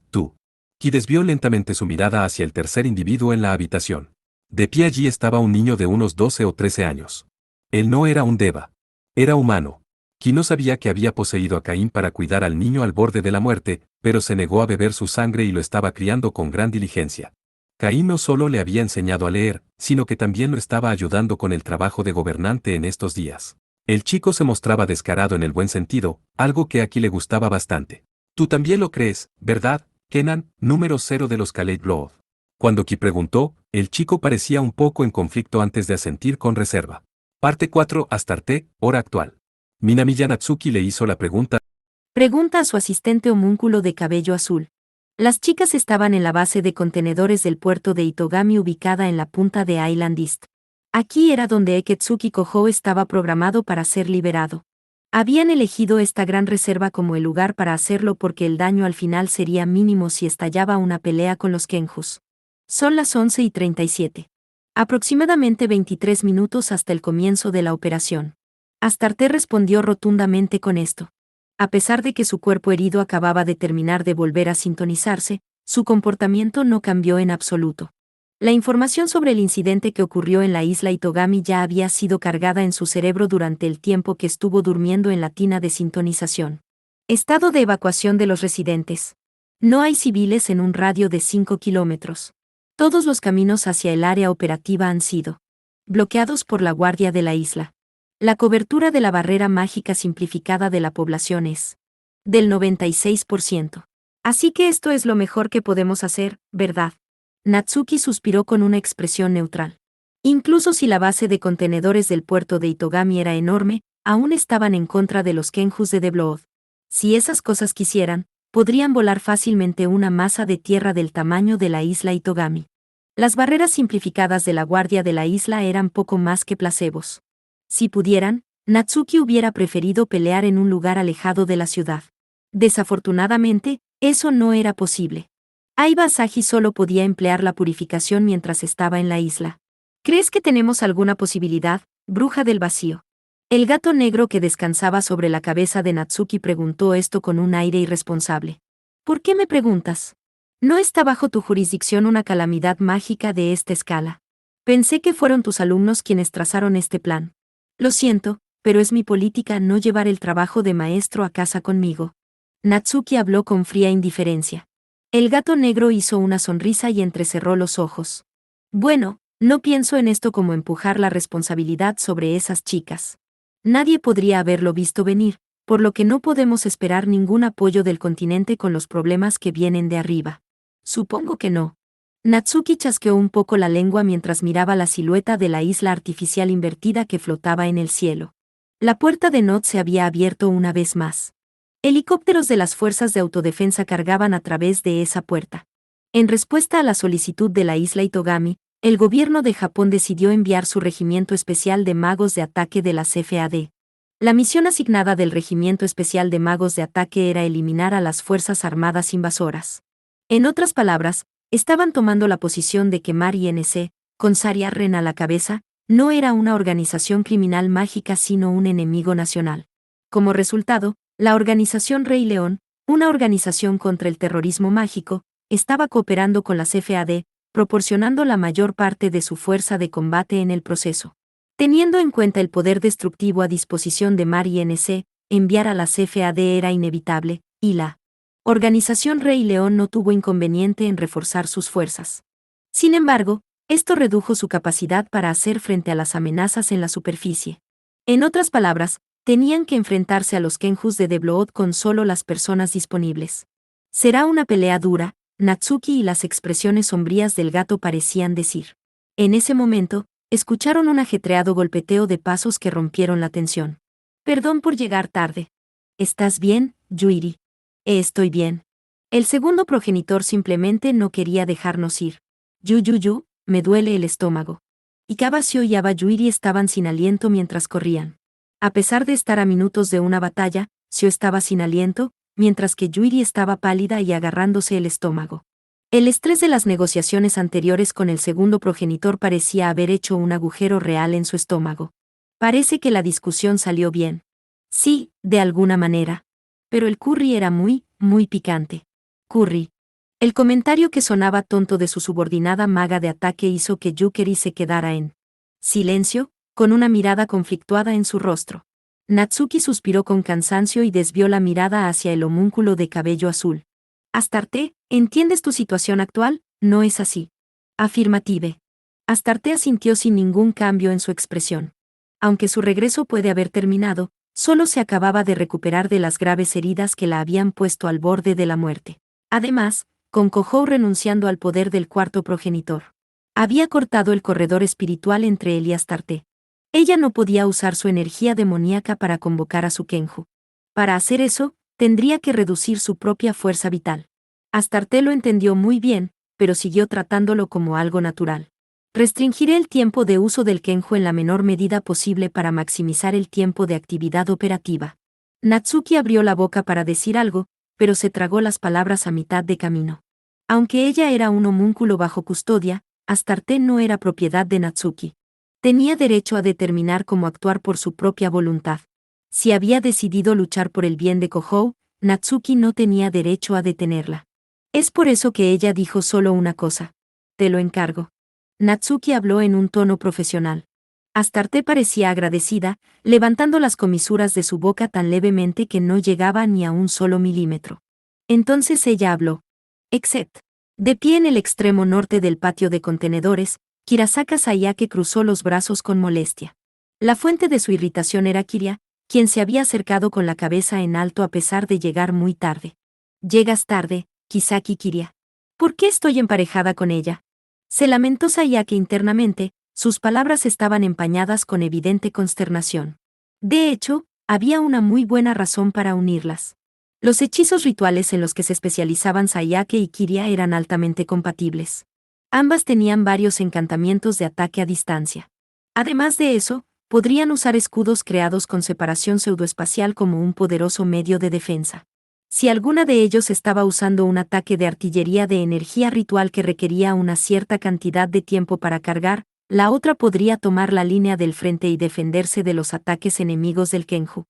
Tú. Ki desvió lentamente su mirada hacia el tercer individuo en la habitación. De pie allí estaba un niño de unos 12 o 13 años. Él no era un deva. Era humano. Ki no sabía que había poseído a Caín para cuidar al niño al borde de la muerte, pero se negó a beber su sangre y lo estaba criando con gran diligencia. Caín no solo le había enseñado a leer, sino que también lo estaba ayudando con el trabajo de gobernante en estos días. El chico se mostraba descarado en el buen sentido, algo que a Ki le gustaba bastante. Tú también lo crees, ¿verdad, Kenan, número 0 de los Khaled Blood? Cuando Ki preguntó, el chico parecía un poco en conflicto antes de asentir con reserva. Parte 4. Astarte, hora actual. Minamiya Natsuki le hizo la pregunta. Pregunta a su asistente homúnculo de cabello azul. Las chicas estaban en la base de contenedores del puerto de Itogami ubicada en la punta de Island East. Aquí era donde Eketsuki Koho estaba programado para ser liberado. Habían elegido esta gran reserva como el lugar para hacerlo porque el daño al final sería mínimo si estallaba una pelea con los Kenjus. Son las 11:37. Aproximadamente 23 minutos hasta el comienzo de la operación. Astarte respondió rotundamente con esto. A pesar de que su cuerpo herido acababa de terminar de volver a sintonizarse, su comportamiento no cambió en absoluto. La información sobre el incidente que ocurrió en la isla Itogami ya había sido cargada en su cerebro durante el tiempo que estuvo durmiendo en la tina de sintonización. Estado de evacuación de los residentes. No hay civiles en un radio de 5 kilómetros. Todos los caminos hacia el área operativa han sido bloqueados por la guardia de la isla. La cobertura de la barrera mágica simplificada de la población es del 96%. Así que esto es lo mejor que podemos hacer, ¿verdad? Natsuki suspiró con una expresión neutral. Incluso si la base de contenedores del puerto de Itogami era enorme, aún estaban en contra de los Kenjus de The Blood. Si esas cosas quisieran, podrían volar fácilmente una masa de tierra del tamaño de la isla Itogami. Las barreras simplificadas de la guardia de la isla eran poco más que placebos. Si pudieran, Natsuki hubiera preferido pelear en un lugar alejado de la ciudad. Desafortunadamente, eso no era posible. Aiba Asahi solo podía emplear la purificación mientras estaba en la isla. ¿Crees que tenemos alguna posibilidad, bruja del vacío? El gato negro que descansaba sobre la cabeza de Natsuki preguntó esto con un aire irresponsable. ¿Por qué me preguntas? No está bajo tu jurisdicción una calamidad mágica de esta escala. Pensé que fueron tus alumnos quienes trazaron este plan. Lo siento, pero es mi política no llevar el trabajo de maestro a casa conmigo. Natsuki habló con fría indiferencia. El gato negro hizo una sonrisa y entrecerró los ojos. Bueno, no pienso en esto como empujar la responsabilidad sobre esas chicas. Nadie podría haberlo visto venir, por lo que no podemos esperar ningún apoyo del continente con los problemas que vienen de arriba. Supongo que no. Natsuki chasqueó un poco la lengua mientras miraba la silueta de la isla artificial invertida que flotaba en el cielo. La puerta de Not se había abierto una vez más. Helicópteros de las fuerzas de autodefensa cargaban a través de esa puerta. En respuesta a la solicitud de la isla Itogami, el gobierno de Japón decidió enviar su regimiento especial de magos de ataque de las FAD. La misión asignada del regimiento especial de magos de ataque era eliminar a las fuerzas armadas invasoras. En otras palabras, estaban tomando la posición de que Mari NC, con Saria Ren a la cabeza, no era una organización criminal mágica sino un enemigo nacional. Como resultado, la organización Rey León, una organización contra el terrorismo mágico, estaba cooperando con las FAD, proporcionando la mayor parte de su fuerza de combate en el proceso. Teniendo en cuenta el poder destructivo a disposición de Mari NC, enviar a las FAD era inevitable, y la Organización Rey León no tuvo inconveniente en reforzar sus fuerzas. Sin embargo, esto redujo su capacidad para hacer frente a las amenazas en la superficie. En otras palabras, tenían que enfrentarse a los Kenjus de Deblood con solo las personas disponibles. Será una pelea dura, Natsuki y las expresiones sombrías del gato parecían decir. En ese momento, escucharon un ajetreado golpeteo de pasos que rompieron la tensión. Perdón por llegar tarde. ¿Estás bien, Yuri? Estoy bien. El segundo progenitor simplemente no quería dejarnos ir. Yu, me duele el estómago. Ikabasio y Abayuiri estaban sin aliento mientras corrían. A pesar de estar a minutos de una batalla, Sio estaba sin aliento, mientras que Yuri estaba pálida y agarrándose el estómago. El estrés de las negociaciones anteriores con el segundo progenitor parecía haber hecho un agujero real en su estómago. Parece que la discusión salió bien. Sí, de alguna manera. Pero el curry era muy picante. Curry. El comentario que sonaba tonto de su subordinada maga de ataque hizo que Yukari se quedara en silencio, con una mirada conflictuada en su rostro. Natsuki suspiró con cansancio y desvió la mirada hacia el homúnculo de cabello azul. Astarte, ¿entiendes tu situación actual? ¿No es así? Afirmative. Astarte asintió sin ningún cambio en su expresión. Aunque su regreso puede haber terminado, solo se acababa de recuperar de las graves heridas que la habían puesto al borde de la muerte. Además, con Kohou renunciando al poder del cuarto progenitor, había cortado el corredor espiritual entre él y Astarte. Ella no podía usar su energía demoníaca para convocar a su Kenju. Para hacer eso, tendría que reducir su propia fuerza vital. Astarte lo entendió muy bien, pero siguió tratándolo como algo natural. Restringiré el tiempo de uso del Kenju en la menor medida posible para maximizar el tiempo de actividad operativa. Natsuki abrió la boca para decir algo, pero se tragó las palabras a mitad de camino. Aunque ella era un homúnculo bajo custodia, Astarte no era propiedad de Natsuki. Tenía derecho a determinar cómo actuar por su propia voluntad. Si había decidido luchar por el bien de Kohou, Natsuki no tenía derecho a detenerla. Es por eso que ella dijo solo una cosa. Te lo encargo. Natsuki habló en un tono profesional. Astarte parecía agradecida, levantando las comisuras de su boca tan levemente que no llegaba ni a un solo milímetro. Entonces ella habló. Except. De pie en el extremo norte del patio de contenedores, Kirasaka Sayake cruzó los brazos con molestia. La fuente de su irritación era Kiria, quien se había acercado con la cabeza en alto a pesar de llegar muy tarde. Llegas tarde, Kisaki Kiria. ¿Por qué estoy emparejada con ella? Se lamentó Sayake internamente, sus palabras estaban empañadas con evidente consternación. De hecho, había una muy buena razón para unirlas. Los hechizos rituales en los que se especializaban Sayake y Kiria eran altamente compatibles. Ambas tenían varios encantamientos de ataque a distancia. Además de eso, podrían usar escudos creados con separación pseudoespacial como un poderoso medio de defensa. Si alguna de ellos estaba usando un ataque de artillería de energía ritual que requería una cierta cantidad de tiempo para cargar, la otra podría tomar la línea del frente y defenderse de los ataques enemigos del Kenju.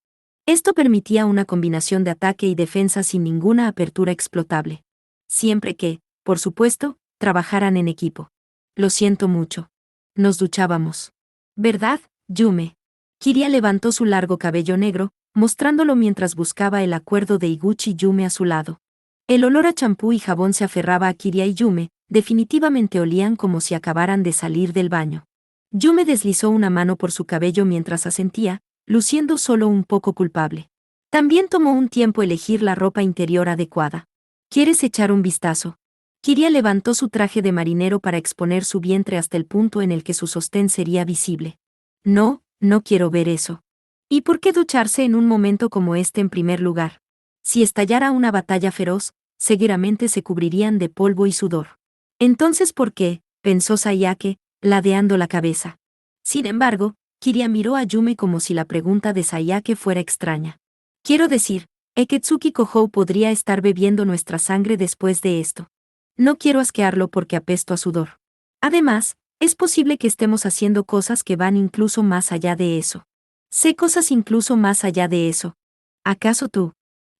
Esto permitía una combinación de ataque y defensa sin ninguna apertura explotable. Siempre que, por supuesto, trabajaran en equipo. Lo siento mucho. Nos duchábamos. ¿Verdad, Yume? Kiria levantó su largo cabello negro, mostrándolo mientras buscaba el acuerdo de Iguchi Yume a su lado. El olor a champú y jabón se aferraba a Kiria y Yume, definitivamente olían como si acabaran de salir del baño. Yume deslizó una mano por su cabello mientras asentía, luciendo solo un poco culpable. También tomó un tiempo elegir la ropa interior adecuada. ¿Quieres echar un vistazo? Kiria levantó su traje de marinero para exponer su vientre hasta el punto en el que su sostén sería visible. No, no quiero ver eso. ¿Y por qué ducharse en un momento como este en primer lugar? Si estallara una batalla feroz, seguramente se cubrirían de polvo y sudor. Entonces, ¿por qué?, pensó Sayake, ladeando la cabeza. Sin embargo, Kiria miró a Yume como si la pregunta de Sayake fuera extraña. Quiero decir, Eketsuki Kohou podría estar bebiendo nuestra sangre después de esto. No quiero asquearlo porque apesto a sudor. Además, es posible que estemos haciendo cosas que van incluso más allá de eso. Sé cosas incluso más allá de eso. ¿Acaso tú?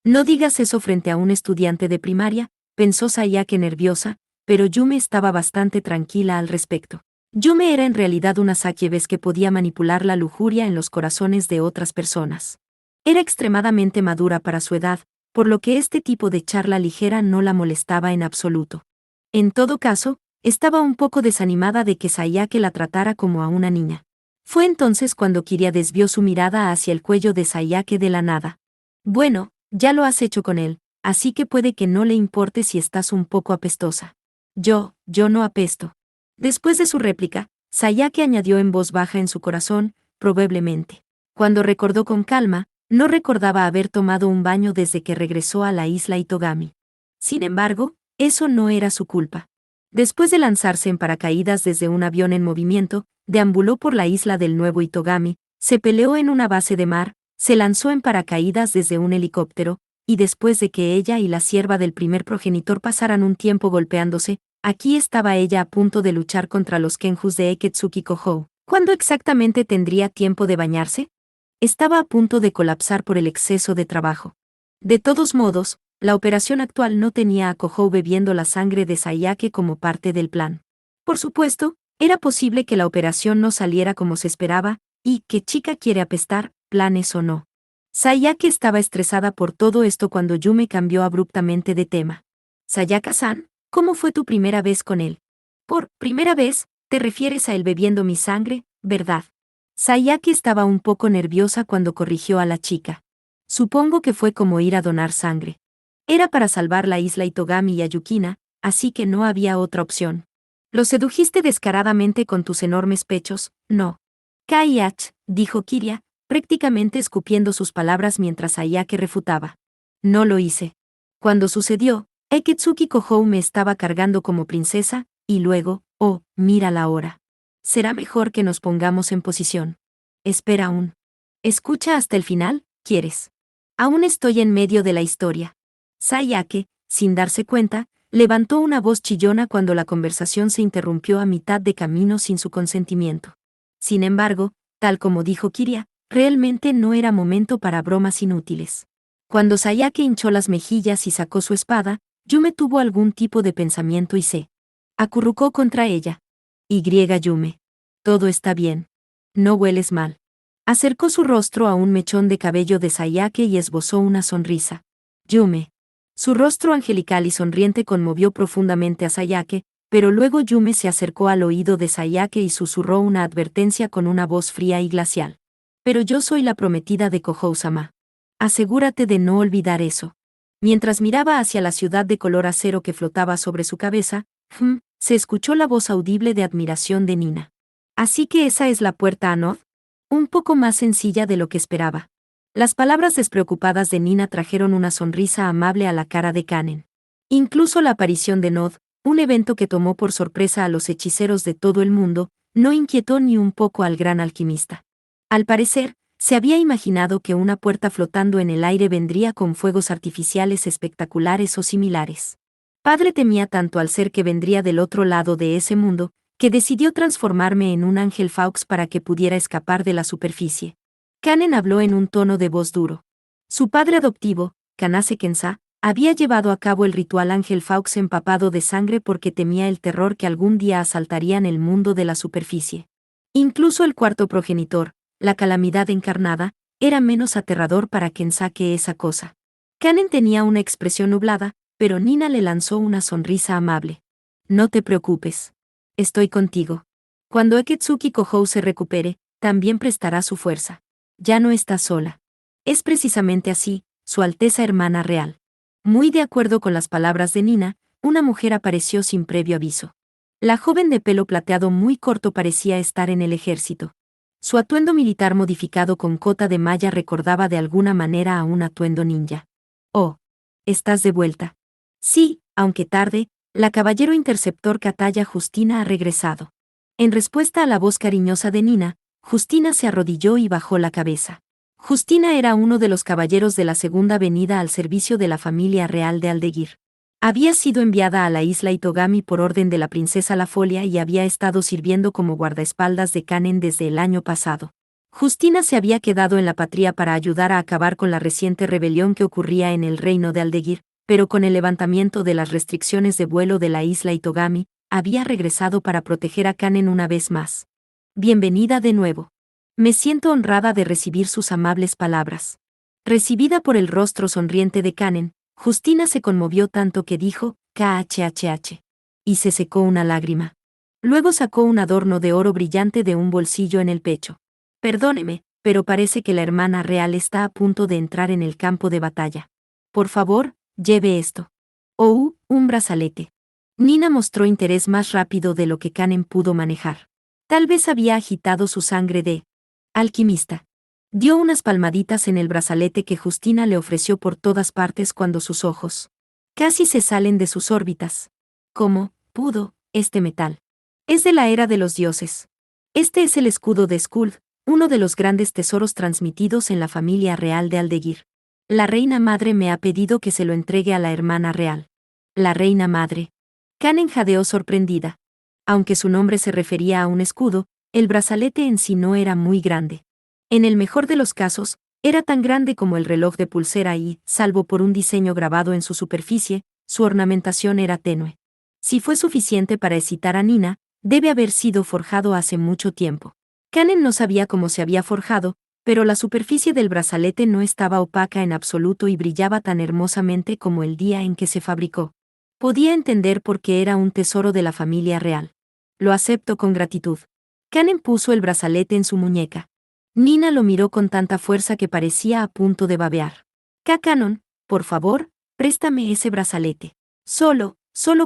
No digas eso frente a un estudiante de primaria, pensó Sayake nerviosa, pero Yume estaba bastante tranquila al respecto. Yume era en realidad una succubus que podía manipular la lujuria en los corazones de otras personas. Era extremadamente madura para su edad, por lo que este tipo de charla ligera no la molestaba en absoluto. En todo caso, estaba un poco desanimada de que Sayake la tratara como a una niña. Fue entonces cuando Kiria desvió su mirada hacia el cuello de Sayake de la nada. Bueno, ya lo has hecho con él, así que puede que no le importe si estás un poco apestosa. Yo no apesto. Después de su réplica, Sayake añadió en voz baja en su corazón, probablemente. Cuando recordó con calma, no recordaba haber tomado un baño desde que regresó a la isla Itogami. Sin embargo, eso no era su culpa. Después de lanzarse en paracaídas desde un avión en movimiento, deambuló por la isla del Nuevo Itogami, se peleó en una base de mar, se lanzó en paracaídas desde un helicóptero, y después de que ella y la sierva del primer progenitor pasaran un tiempo golpeándose, aquí estaba ella a punto de luchar contra los Kenjus de Eketsuki Kohou. ¿Cuándo exactamente tendría tiempo de bañarse? Estaba a punto de colapsar por el exceso de trabajo. De todos modos, la operación actual no tenía a Kohou bebiendo la sangre de Sayake como parte del plan. Por supuesto, era posible que la operación no saliera como se esperaba, y ¿qué chica quiere apestar, planes o no? Sayake estaba estresada por todo esto cuando Yume cambió abruptamente de tema. Sayaka-san, ¿cómo fue tu primera vez con él? Por primera vez, te refieres a él bebiendo mi sangre, ¿verdad? Sayake estaba un poco nerviosa cuando corrigió a la chica. Supongo que fue como ir a donar sangre. Era para salvar la isla Itogami y a Yukina, así que no había otra opción. ¿Lo sedujiste descaradamente con tus enormes pechos? No. Kaiach, dijo Kiria, prácticamente escupiendo sus palabras mientras Sayake refutaba. No lo hice. Cuando sucedió, Eketsuki Kohou me estaba cargando como princesa, y luego, oh, mira la hora. Será mejor que nos pongamos en posición. Espera aún. Escucha hasta el final, ¿quieres? Aún estoy en medio de la historia. Sayake, sin darse cuenta, levantó una voz chillona cuando la conversación se interrumpió a mitad de camino sin su consentimiento. Sin embargo, tal como dijo Kiria, realmente no era momento para bromas inútiles. Cuando Sayake hinchó las mejillas y sacó su espada, Yume tuvo algún tipo de pensamiento y se acurrucó contra ella. Yume. Todo está bien. No hueles mal. Acercó su rostro a un mechón de cabello de Sayake y esbozó una sonrisa. Yume. Su rostro angelical y sonriente conmovió profundamente a Sayake, pero luego Yume se acercó al oído de Sayake y susurró una advertencia con una voz fría y glacial. Pero yo soy la prometida de Kohou-sama. Asegúrate de no olvidar eso. Mientras miraba hacia la ciudad de color acero que flotaba sobre su cabeza, se escuchó la voz audible de admiración de Nina. ¿Así que esa es la puerta a Nod? Un poco más sencilla de lo que esperaba. Las palabras despreocupadas de Nina trajeron una sonrisa amable a la cara de Kanen. Incluso la aparición de Nod, un evento que tomó por sorpresa a los hechiceros de todo el mundo, no inquietó ni un poco al gran alquimista. Al parecer, se había imaginado que una puerta flotando en el aire vendría con fuegos artificiales espectaculares o similares. Padre temía tanto al ser que vendría del otro lado de ese mundo, que decidió transformarme en un ángel Faux para que pudiera escapar de la superficie. Kanen habló en un tono de voz duro. Su padre adoptivo, Kanase Kensa, había llevado a cabo el ritual ángel Faux empapado de sangre porque temía el terror que algún día asaltarían el mundo de la superficie. Incluso el cuarto progenitor, la calamidad encarnada, era menos aterrador para Kensa que esa cosa. Kanen tenía una expresión nublada, pero Nina le lanzó una sonrisa amable. No te preocupes. Estoy contigo. Cuando Eketsuki Kohou se recupere, también prestará su fuerza. Ya no está sola. Es precisamente así, Su Alteza Hermana Real. Muy de acuerdo con las palabras de Nina, una mujer apareció sin previo aviso. La joven de pelo plateado muy corto parecía estar en el ejército. Su atuendo militar modificado con cota de malla recordaba de alguna manera a un atuendo ninja. Oh, ¿estás de vuelta? Sí, aunque tarde, la caballero interceptor Kataya Justina ha regresado. En respuesta a la voz cariñosa de Nina, Justina se arrodilló y bajó la cabeza. Justina era uno de los caballeros de la segunda venida al servicio de la familia real de Aldeguir. Había sido enviada a la isla Itogami por orden de la princesa La Folia y había estado sirviendo como guardaespaldas de Kanen desde el año pasado. Justina se había quedado en la patria para ayudar a acabar con la reciente rebelión que ocurría en el reino de Aldeguir, pero con el levantamiento de las restricciones de vuelo de la isla Itogami, había regresado para proteger a Kanen una vez más. Bienvenida de nuevo. Me siento honrada de recibir sus amables palabras. Recibida por el rostro sonriente de Kanen, Justina se conmovió tanto que dijo, KHHH. Y se secó una lágrima. Luego sacó un adorno de oro brillante de un bolsillo en el pecho. Perdóneme, pero parece que la hermana real está a punto de entrar en el campo de batalla. Por favor, lleve esto. Oh, un brazalete. Nina mostró interés más rápido de lo que Kanen pudo manejar. Tal vez había agitado su sangre de alquimista. Dio unas palmaditas en el brazalete que Justina le ofreció por todas partes cuando sus ojos casi se salen de sus órbitas. ¿Cómo pudo este metal? Es de la era de los dioses. Este es el escudo de Skuld, uno de los grandes tesoros transmitidos en la familia real de Aldeguir. La reina madre me ha pedido que se lo entregue a la hermana real. La reina madre. Kanen jadeó sorprendida. Aunque su nombre se refería a un escudo, el brazalete en sí no era muy grande. En el mejor de los casos, era tan grande como el reloj de pulsera y, salvo por un diseño grabado en su superficie, su ornamentación era tenue. Si fue suficiente para excitar a Nina, debe haber sido forjado hace mucho tiempo. Kanen no sabía cómo se había forjado, pero la superficie del brazalete no estaba opaca en absoluto y brillaba tan hermosamente como el día en que se fabricó. Podía entender por qué era un tesoro de la familia real. Lo acepto con gratitud. Kanen puso el brazalete en su muñeca. Nina lo miró con tanta fuerza que parecía a punto de babear. Kanon, por favor, préstame ese brazalete. Solo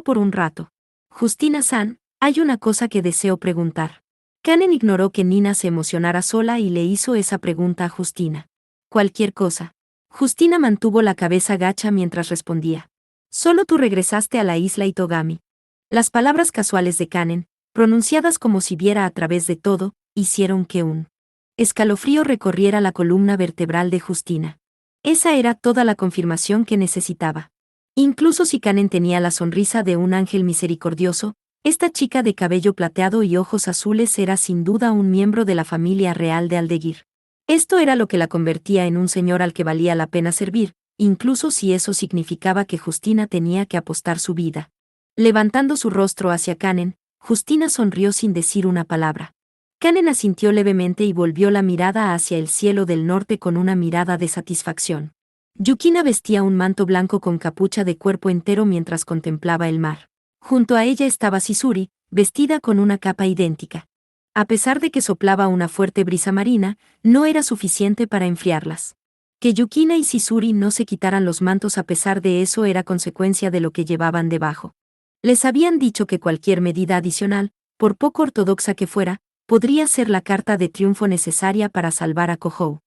por un rato. Justina-san, hay una cosa que deseo preguntar. Kanen ignoró que Nina se emocionara sola y le hizo esa pregunta a Justina. Cualquier cosa. Justina mantuvo la cabeza gacha mientras respondía. Solo tú regresaste a la isla Itogami. Las palabras casuales de Kanen, pronunciadas como si viera a través de todo, hicieron que un escalofrío recorriera la columna vertebral de Justina. Esa era toda la confirmación que necesitaba. Incluso si Kanen tenía la sonrisa de un ángel misericordioso, esta chica de cabello plateado y ojos azules era sin duda un miembro de la familia real de Aldeguir. Esto era lo que la convertía en un señor al que valía la pena servir, incluso si eso significaba que Justina tenía que apostar su vida. Levantando su rostro hacia Kanen, Justina sonrió sin decir una palabra. Kanen asintió levemente y volvió la mirada hacia el cielo del norte con una mirada de satisfacción. Yukina vestía un manto blanco con capucha de cuerpo entero mientras contemplaba el mar. Junto a ella estaba Sisuri, vestida con una capa idéntica. A pesar de que soplaba una fuerte brisa marina, no era suficiente para enfriarlas. Que Yukina y Sisuri no se quitaran los mantos a pesar de eso era consecuencia de lo que llevaban debajo. Les habían dicho que cualquier medida adicional, por poco ortodoxa que fuera, podría ser la carta de triunfo necesaria para salvar a Kohou.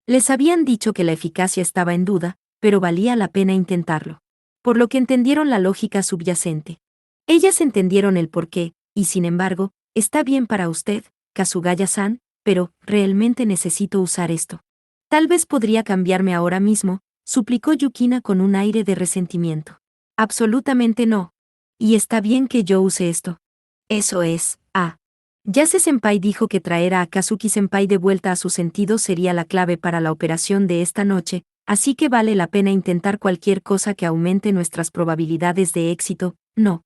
Les habían dicho que la eficacia estaba en duda, pero valía la pena intentarlo. Por lo que entendieron la lógica subyacente. Ellas entendieron el porqué, y sin embargo, está bien para usted, Kasugaya-san, pero, realmente necesito usar esto. Tal vez podría cambiarme ahora mismo, suplicó Yukina con un aire de resentimiento. Absolutamente no. Y está bien que yo use esto. Eso es, Yase-senpai dijo que traer a Akazuki-senpai de vuelta a sus sentidos sería la clave para la operación de esta noche, así que vale la pena intentar cualquier cosa que aumente nuestras probabilidades de éxito, ¿no?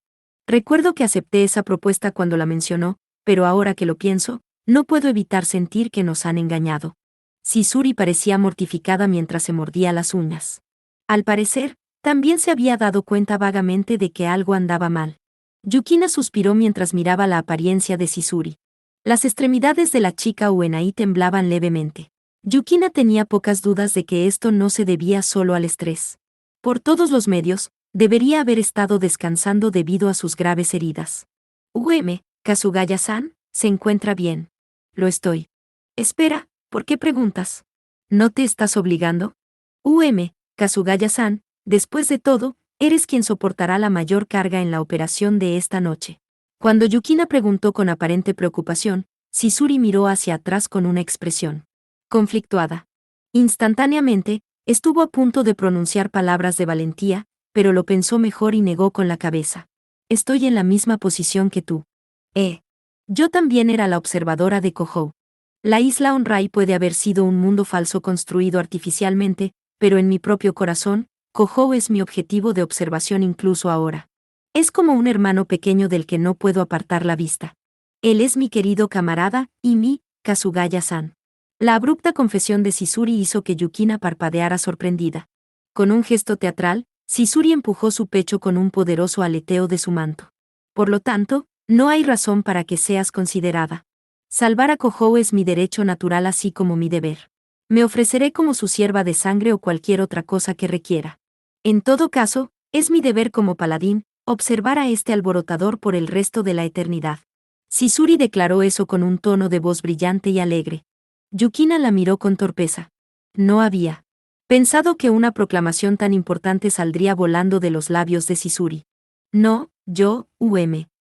Recuerdo que acepté esa propuesta cuando la mencionó, pero ahora que lo pienso, no puedo evitar sentir que nos han engañado. Sisuri parecía mortificada mientras se mordía las uñas. Al parecer, también se había dado cuenta vagamente de que algo andaba mal. Yukina suspiró mientras miraba la apariencia de Sisuri. Las extremidades de la chica Uenai temblaban levemente. Yukina tenía pocas dudas de que esto no se debía solo al estrés. Por todos los medios, debería haber estado descansando debido a sus graves heridas. Kasugaya-san, ¿se encuentra bien? Lo estoy. Espera, ¿por qué preguntas? ¿No te estás obligando? Kasugaya-san, después de todo, eres quien soportará la mayor carga en la operación de esta noche. Cuando Yukina preguntó con aparente preocupación, Sisuri miró hacia atrás con una expresión conflictuada. Instantáneamente, estuvo a punto de pronunciar palabras de valentía, pero lo pensó mejor y negó con la cabeza. Estoy en la misma posición que tú. Yo también era la observadora de Kohou. La isla Onrai puede haber sido un mundo falso construido artificialmente, pero en mi propio corazón, Kohou es mi objetivo de observación incluso ahora. Es como un hermano pequeño del que no puedo apartar la vista. Él es mi querido camarada, y mi, Kasugaya-san. La abrupta confesión de Sisuri hizo que Yukina parpadeara sorprendida. Con un gesto teatral, Sisuri empujó su pecho con un poderoso aleteo de su manto. Por lo tanto, no hay razón para que seas considerada. Salvar a Kohou es mi derecho natural así como mi deber. Me ofreceré como su sierva de sangre o cualquier otra cosa que requiera. En todo caso, es mi deber como paladín, observar a este alborotador por el resto de la eternidad. Sisuri declaró eso con un tono de voz brillante y alegre. Yukina la miró con torpeza. No había pensado que una proclamación tan importante saldría volando de los labios de Sisuri. No, yo,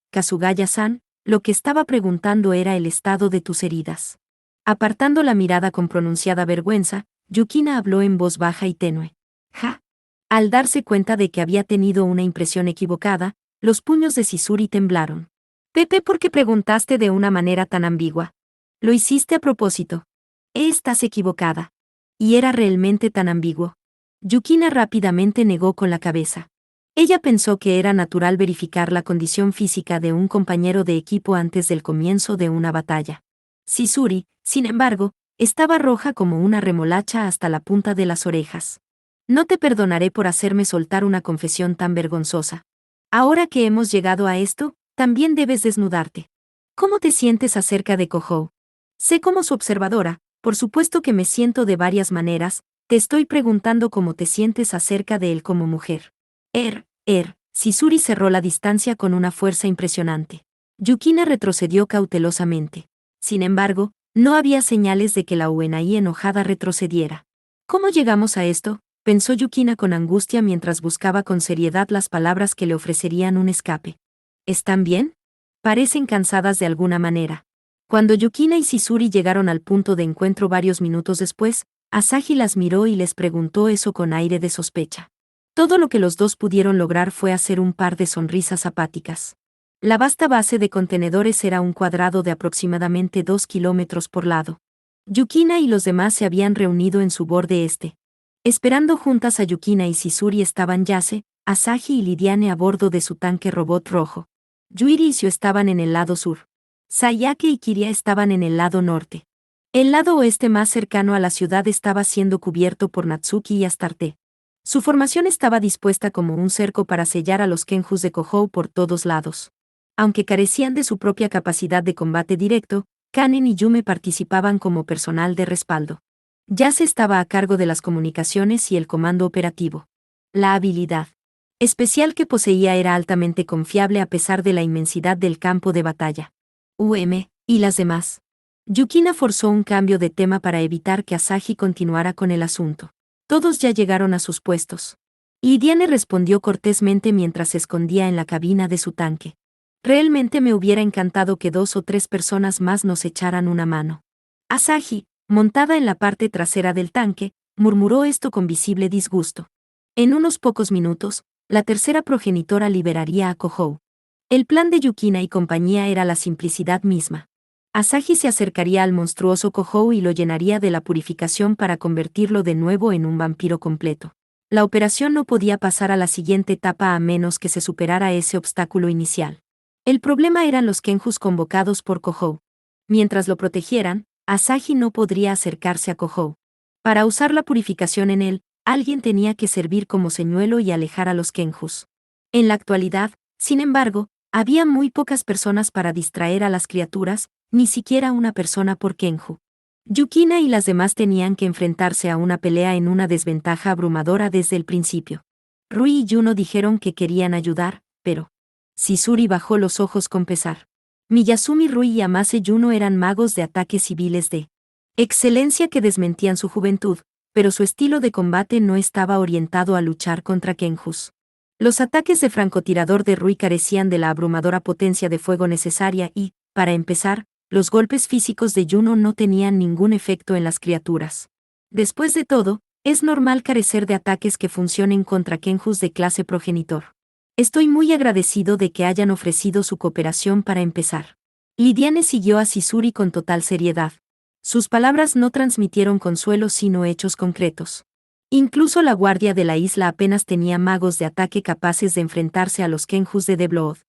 Kasugaya-san, lo que estaba preguntando era el estado de tus heridas. Apartando la mirada con pronunciada vergüenza, Yukina habló en voz baja y tenue. Ja. Al darse cuenta de que había tenido una impresión equivocada, los puños de Sisuri temblaron. Pepe, ¿por qué preguntaste de una manera tan ambigua? Lo hiciste a propósito. Estás equivocada. Y era realmente tan ambiguo. Yukina rápidamente negó con la cabeza. Ella pensó que era natural verificar la condición física de un compañero de equipo antes del comienzo de una batalla. Sisuri, sin embargo, estaba roja como una remolacha hasta la punta de las orejas. No te perdonaré por hacerme soltar una confesión tan vergonzosa. Ahora que hemos llegado a esto, también debes desnudarte. ¿Cómo te sientes acerca de Kohou? Sé como su observadora, por supuesto que me siento de varias maneras, te estoy preguntando cómo te sientes acerca de él como mujer. Sisuri cerró la distancia con una fuerza impresionante. Yukina retrocedió cautelosamente. Sin embargo, no había señales de que la Uenai enojada retrocediera. ¿Cómo llegamos a esto?, pensó Yukina con angustia mientras buscaba con seriedad las palabras que le ofrecerían un escape. ¿Están bien? Parecen cansadas de alguna manera. Cuando Yukina y Sisuri llegaron al punto de encuentro varios minutos después, Asahi las miró y les preguntó eso con aire de sospecha. Todo lo que los dos pudieron lograr fue hacer un par de sonrisas apáticas. La vasta base de contenedores era un cuadrado de aproximadamente 2 kilómetros por lado. Yukina y los demás se habían reunido en su borde este. Esperando juntas a Yukina y Sisuri estaban Yase, Asahi y Lidiane a bordo de su tanque robot rojo. Yuri y Sio estaban en el lado sur. Sayake y Kiria estaban en el lado norte. El lado oeste más cercano a la ciudad estaba siendo cubierto por Natsuki y Astarte. Su formación estaba dispuesta como un cerco para sellar a los Kenjus de Kohou por todos lados. Aunque carecían de su propia capacidad de combate directo, Kanen y Yume participaban como personal de respaldo. Yase estaba a cargo de las comunicaciones y el comando operativo. La habilidad especial que poseía era altamente confiable a pesar de la inmensidad del campo de batalla. ¿Y las demás? Yukina forzó un cambio de tema para evitar que Asahi continuara con el asunto. Todos ya llegaron a sus puestos. Lidiane respondió cortésmente mientras se escondía en la cabina de su tanque. Realmente me hubiera encantado que 2 o 3 personas más nos echaran una mano. Asahi, montada en la parte trasera del tanque, murmuró esto con visible disgusto. En unos pocos minutos, la tercera progenitora liberaría a Kohou. El plan de Yukina y compañía era la simplicidad misma. Asahi se acercaría al monstruoso Kohou y lo llenaría de la purificación para convertirlo de nuevo en un vampiro completo. La operación no podía pasar a la siguiente etapa a menos que se superara ese obstáculo inicial. El problema eran los Kenjus convocados por Kohou. Mientras lo protegieran, Asahi no podría acercarse a Kohou. Para usar la purificación en él, alguien tenía que servir como señuelo y alejar a los Kenjus. En la actualidad, sin embargo, había muy pocas personas para distraer a las criaturas, ni siquiera una persona por Kenju. Yukina y las demás tenían que enfrentarse a una pelea en una desventaja abrumadora desde el principio. Rui y Yuno dijeron que querían ayudar, pero Sisuri bajó los ojos con pesar. Miyazumi, Rui y Amase Yuno eran magos de ataques civiles de excelencia que desmentían su juventud, pero su estilo de combate no estaba orientado a luchar contra Kenjus. Los ataques de francotirador de Rui carecían de la abrumadora potencia de fuego necesaria y, para empezar, los golpes físicos de Yuno no tenían ningún efecto en las criaturas. Después de todo, es normal carecer de ataques que funcionen contra Kenjus de clase progenitor. Estoy muy agradecido de que hayan ofrecido su cooperación para empezar. Lidiane siguió a Sisuri con total seriedad. Sus palabras no transmitieron consuelo sino hechos concretos. Incluso la guardia de la isla apenas tenía magos de ataque capaces de enfrentarse a los Kenjus de The Blood.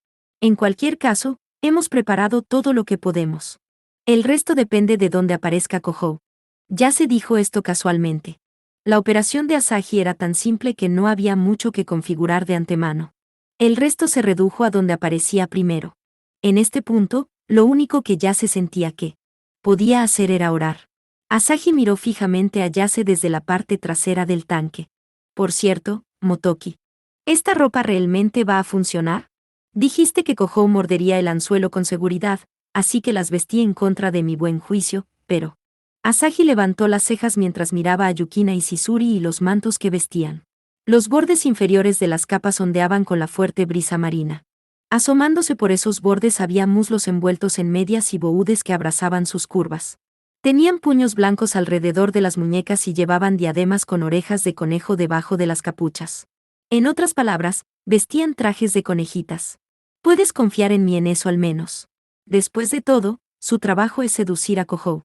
En cualquier caso, hemos preparado todo lo que podemos. El resto depende de dónde aparezca Kohou. Ya se dijo esto casualmente. La operación de Asahi era tan simple que no había mucho que configurar de antemano. El resto se redujo a donde aparecía primero. En este punto, lo único que Yase sentía que podía hacer era orar. Asahi miró fijamente a Yase desde la parte trasera del tanque. Por cierto, Motoki, ¿esta ropa realmente va a funcionar? Dijiste que Kohou mordería el anzuelo con seguridad, así que las vestí en contra de mi buen juicio, pero... Asahi levantó las cejas mientras miraba a Yukina y Shizuri y los mantos que vestían. Los bordes inferiores de las capas ondeaban con la fuerte brisa marina. Asomándose por esos bordes había muslos envueltos en medias y boúdes que abrazaban sus curvas. Tenían puños blancos alrededor de las muñecas y llevaban diademas con orejas de conejo debajo de las capuchas. En otras palabras, vestían trajes de conejitas. Puedes confiar en mí en eso al menos. Después de todo, su trabajo es seducir a Kohou.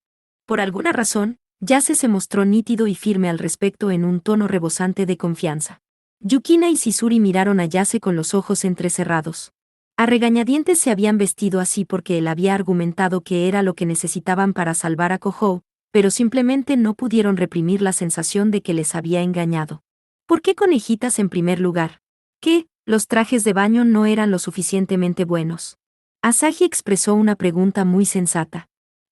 Por alguna razón, Yase se mostró nítido y firme al respecto en un tono rebosante de confianza. Yukina y Shizuri miraron a Yase con los ojos entrecerrados. A regañadientes se habían vestido así porque él había argumentado que era lo que necesitaban para salvar a Kohou, pero simplemente no pudieron reprimir la sensación de que les había engañado. ¿Por qué conejitas en primer lugar? ¿Qué? ¿Los trajes de baño no eran lo suficientemente buenos? Asahi expresó una pregunta muy sensata.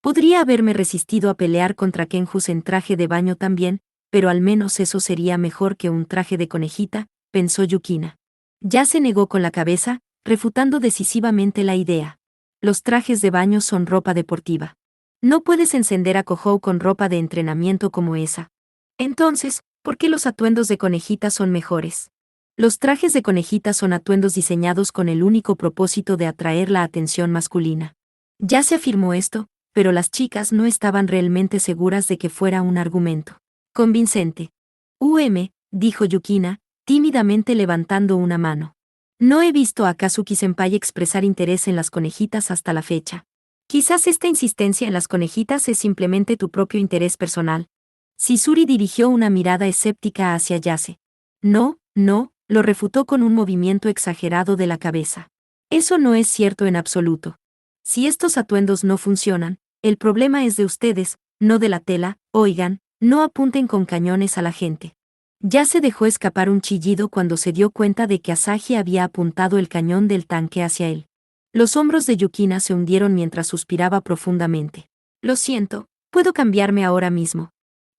Podría haberme resistido a pelear contra Kenjus en traje de baño también, pero al menos eso sería mejor que un traje de conejita, pensó Yukina. Ya se negó con la cabeza, refutando decisivamente la idea. Los trajes de baño son ropa deportiva. No puedes encender a Kohou con ropa de entrenamiento como esa. Entonces, ¿por qué los atuendos de conejita son mejores? Los trajes de conejita son atuendos diseñados con el único propósito de atraer la atención masculina. Ya se afirmó esto, pero las chicas no estaban realmente seguras de que fuera un argumento convincente. Dijo Yukina, tímidamente levantando una mano. No he visto a Kazuki-senpai expresar interés en las conejitas hasta la fecha. Quizás esta insistencia en las conejitas es simplemente tu propio interés personal. Shizuri dirigió una mirada escéptica hacia Yase. No, lo refutó con un movimiento exagerado de la cabeza. Eso no es cierto en absoluto. Si estos atuendos no funcionan, el problema es de ustedes, no de la tela. Oigan, no apunten con cañones a la gente. Ya se dejó escapar un chillido cuando se dio cuenta de que Asahi había apuntado el cañón del tanque hacia él. Los hombros de Yukina se hundieron mientras suspiraba profundamente. Lo siento, puedo cambiarme ahora mismo.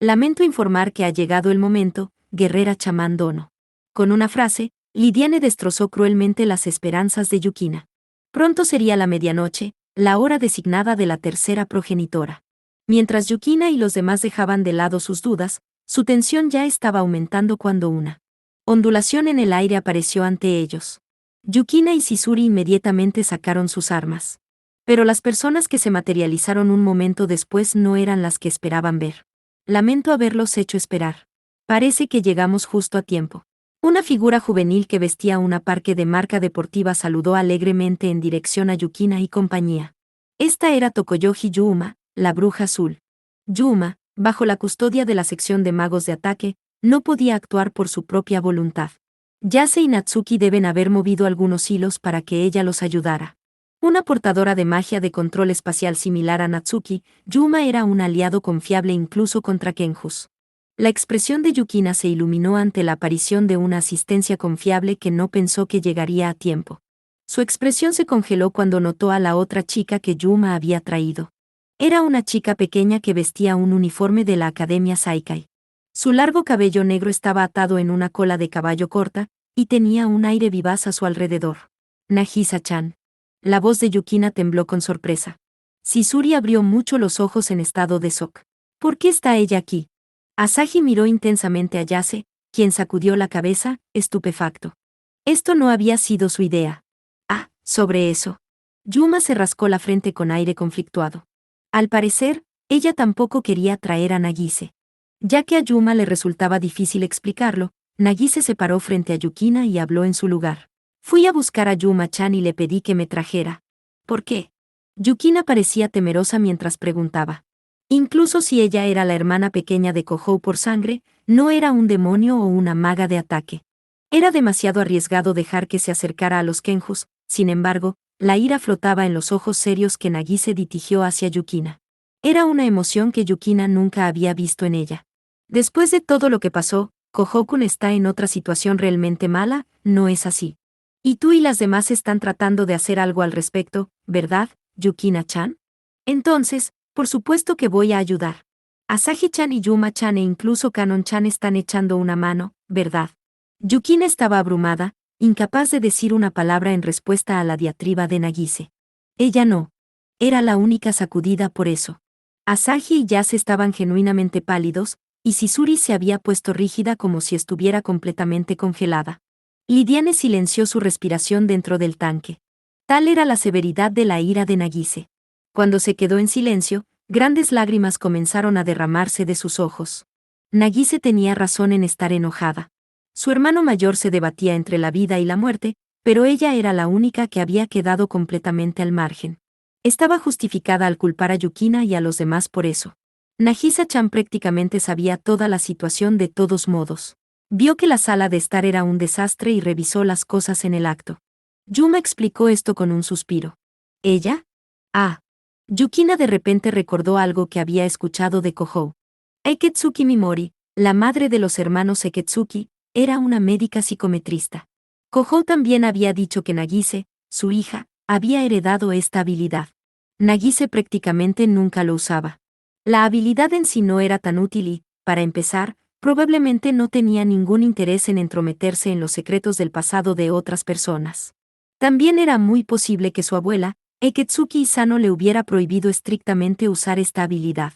Lamento informar que ha llegado el momento, guerrera chamán Dono. Con una frase, Lidiane destrozó cruelmente las esperanzas de Yukina. Pronto sería la medianoche, la hora designada de la tercera progenitora. Mientras Yukina y los demás dejaban de lado sus dudas, su tensión ya estaba aumentando cuando una ondulación en el aire apareció ante ellos. Yukina y Shizuri inmediatamente sacaron sus armas. Pero las personas que se materializaron un momento después no eran las que esperaban ver. Lamento haberlos hecho esperar. Parece que llegamos justo a tiempo. Una figura juvenil que vestía una parque de marca deportiva saludó alegremente en dirección a Yukina y compañía. Esta era Tokoyoji Yuma, la bruja azul. Yuma, bajo la custodia de la sección de magos de ataque, no podía actuar por su propia voluntad. Yase y Natsuki deben haber movido algunos hilos para que ella los ayudara. Una portadora de magia de control espacial similar a Natsuki, Yuma era un aliado confiable incluso contra Kenjus. La expresión de Yukina se iluminó ante la aparición de una asistencia confiable que no pensó que llegaría a tiempo. Su expresión se congeló cuando notó a la otra chica que Yuma había traído. Era una chica pequeña que vestía un uniforme de la Academia Saikai. Su largo cabello negro estaba atado en una cola de caballo corta, y tenía un aire vivaz a su alrededor. Nagisa-chan. La voz de Yukina tembló con sorpresa. Shizuri abrió mucho los ojos en estado de shock. ¿Por qué está ella aquí? Asahi miró intensamente a Yase, quien sacudió la cabeza, estupefacto. Esto no había sido su idea. Sobre eso. Yuma se rascó la frente con aire conflictuado. Al parecer, ella tampoco quería traer a Nagise. Ya que a Yuma le resultaba difícil explicarlo, Nagise se paró frente a Yukina y habló en su lugar. Fui a buscar a Yuma-chan y le pedí que me trajera. ¿Por qué? Yukina parecía temerosa mientras preguntaba. Incluso si ella era la hermana pequeña de Kohou por sangre, no era un demonio o una maga de ataque. Era demasiado arriesgado dejar que se acercara a los Kenjus. Sin embargo, la ira flotaba en los ojos serios que Nagise dirigió hacia Yukina. Era una emoción que Yukina nunca había visto en ella. Después de todo lo que pasó, Kohou-kun está en otra situación realmente mala, ¿no es así? Y tú y las demás están tratando de hacer algo al respecto, ¿verdad, Yukina-chan? Entonces, por supuesto que voy a ayudar. Asahi-chan y Yuma-chan e incluso Kanon-chan están echando una mano, ¿verdad? Yukina estaba abrumada, incapaz de decir una palabra en respuesta a la diatriba de Nagise. Ella no. Era la única sacudida por eso. Asahi y Yase estaban genuinamente pálidos, y Sisuri se había puesto rígida como si estuviera completamente congelada. Lidiane silenció su respiración dentro del tanque. Tal era la severidad de la ira de Nagise. Cuando se quedó en silencio, grandes lágrimas comenzaron a derramarse de sus ojos. Nagise tenía razón en estar enojada. Su hermano mayor se debatía entre la vida y la muerte, pero ella era la única que había quedado completamente al margen. Estaba justificada al culpar a Yukina y a los demás por eso. Nagisa-chan prácticamente sabía toda la situación de todos modos. Vio que la sala de estar era un desastre y revisó las cosas en el acto. Yuma explicó esto con un suspiro. ¿Ella? Ah. Yukina de repente recordó algo que había escuchado de Kohou. Eketsuki Mimori, la madre de los hermanos Eketsuki, era una médica psicometrista. Kohou también había dicho que Nagise, su hija, había heredado esta habilidad. Nagise prácticamente nunca lo usaba. La habilidad en sí no era tan útil y, para empezar, probablemente no tenía ningún interés en entrometerse en los secretos del pasado de otras personas. También era muy posible que su abuela, Eketsuki Isano, le hubiera prohibido estrictamente usar esta habilidad.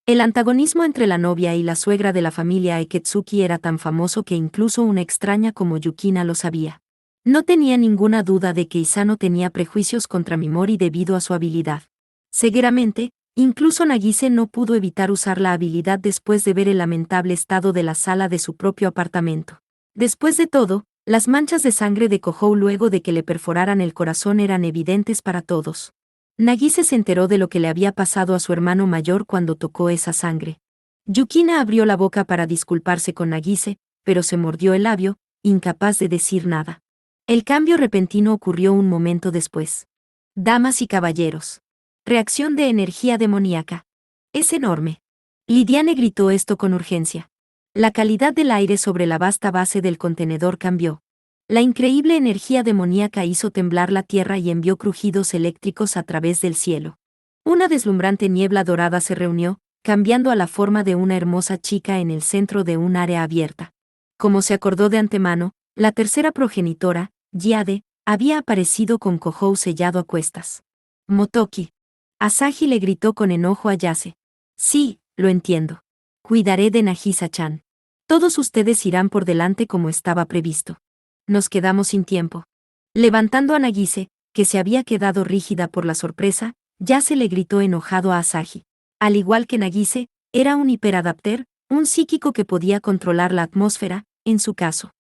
El antagonismo entre la novia y la suegra de la familia Eketsuki era tan famoso que incluso una extraña como Yukina lo sabía. No tenía ninguna duda de que Isano tenía prejuicios contra Mimori debido a su habilidad. Seguramente, incluso Nagise no pudo evitar usar la habilidad después de ver el lamentable estado de la sala de su propio apartamento. Después de todo, las manchas de sangre de Kohou luego de que le perforaran el corazón eran evidentes para todos. Nagise se enteró de lo que le había pasado a su hermano mayor cuando tocó esa sangre. Yukina abrió la boca para disculparse con Nagise, pero se mordió el labio, incapaz de decir nada. El cambio repentino ocurrió un momento después. Damas y caballeros. Reacción de energía demoníaca. Es enorme. Lidiane gritó esto con urgencia. La calidad del aire sobre la vasta base del contenedor cambió. La increíble energía demoníaca hizo temblar la tierra y envió crujidos eléctricos a través del cielo. Una deslumbrante niebla dorada se reunió, cambiando a la forma de una hermosa chica en el centro de un área abierta. Como se acordó de antemano, la tercera progenitora, Yade, había aparecido con Kohou sellado a cuestas. Motoki. Asahi le gritó con enojo a Yase. Sí, lo entiendo. Cuidaré de Nagisa-chan. Todos ustedes irán por delante como estaba previsto. Nos quedamos sin tiempo. Levantando a Nagise, que se había quedado rígida por la sorpresa, Yase le gritó enojado a Asahi. Al igual que Nagise, era un hiperadapter, un psíquico que podía controlar la atmósfera, en su caso.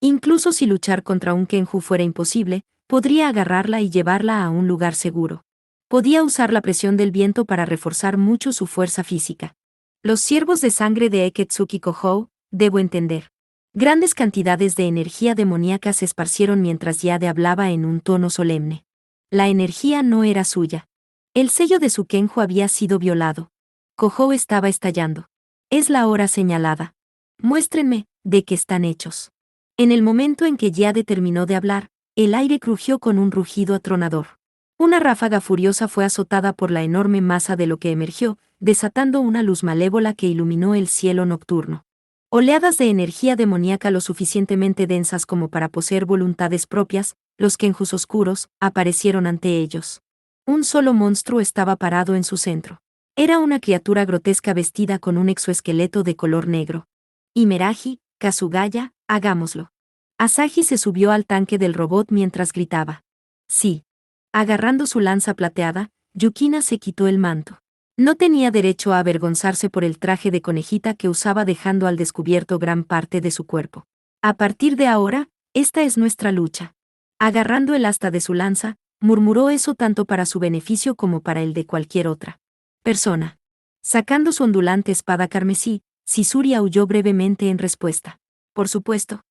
Incluso si luchar contra un Kenju fuera imposible, podría agarrarla y llevarla a un lugar seguro. Podía usar la presión del viento para reforzar mucho su fuerza física. Los ciervos de sangre de Eketsuki Kohou, debo entender. Grandes cantidades de energía demoníaca se esparcieron mientras Yade hablaba en un tono solemne. La energía no era suya. El sello de su Kenju había sido violado. Kohou estaba estallando. Es la hora señalada. Muéstrenme, de qué están hechos. En el momento en que Yade terminó de hablar, el aire crujió con un rugido atronador. Una ráfaga furiosa fue azotada por la enorme masa de lo que emergió, desatando una luz malévola que iluminó el cielo nocturno. Oleadas de energía demoníaca lo suficientemente densas como para poseer voluntades propias, los Kenjus oscuros, aparecieron ante ellos. Un solo monstruo estaba parado en su centro. Era una criatura grotesca vestida con un exoesqueleto de color negro. Imeraji, Kazugaya, hagámoslo. Asahi se subió al tanque del robot mientras gritaba. Sí. Agarrando su lanza plateada, Yukina se quitó el manto. No tenía derecho a avergonzarse por el traje de conejita que usaba, dejando al descubierto gran parte de su cuerpo. A partir de ahora, esta es nuestra lucha. Agarrando el asta de su lanza, murmuró eso tanto para su beneficio como para el de cualquier otra persona. Sacando su ondulante espada carmesí, Sisuri aulló brevemente en respuesta. Por supuesto.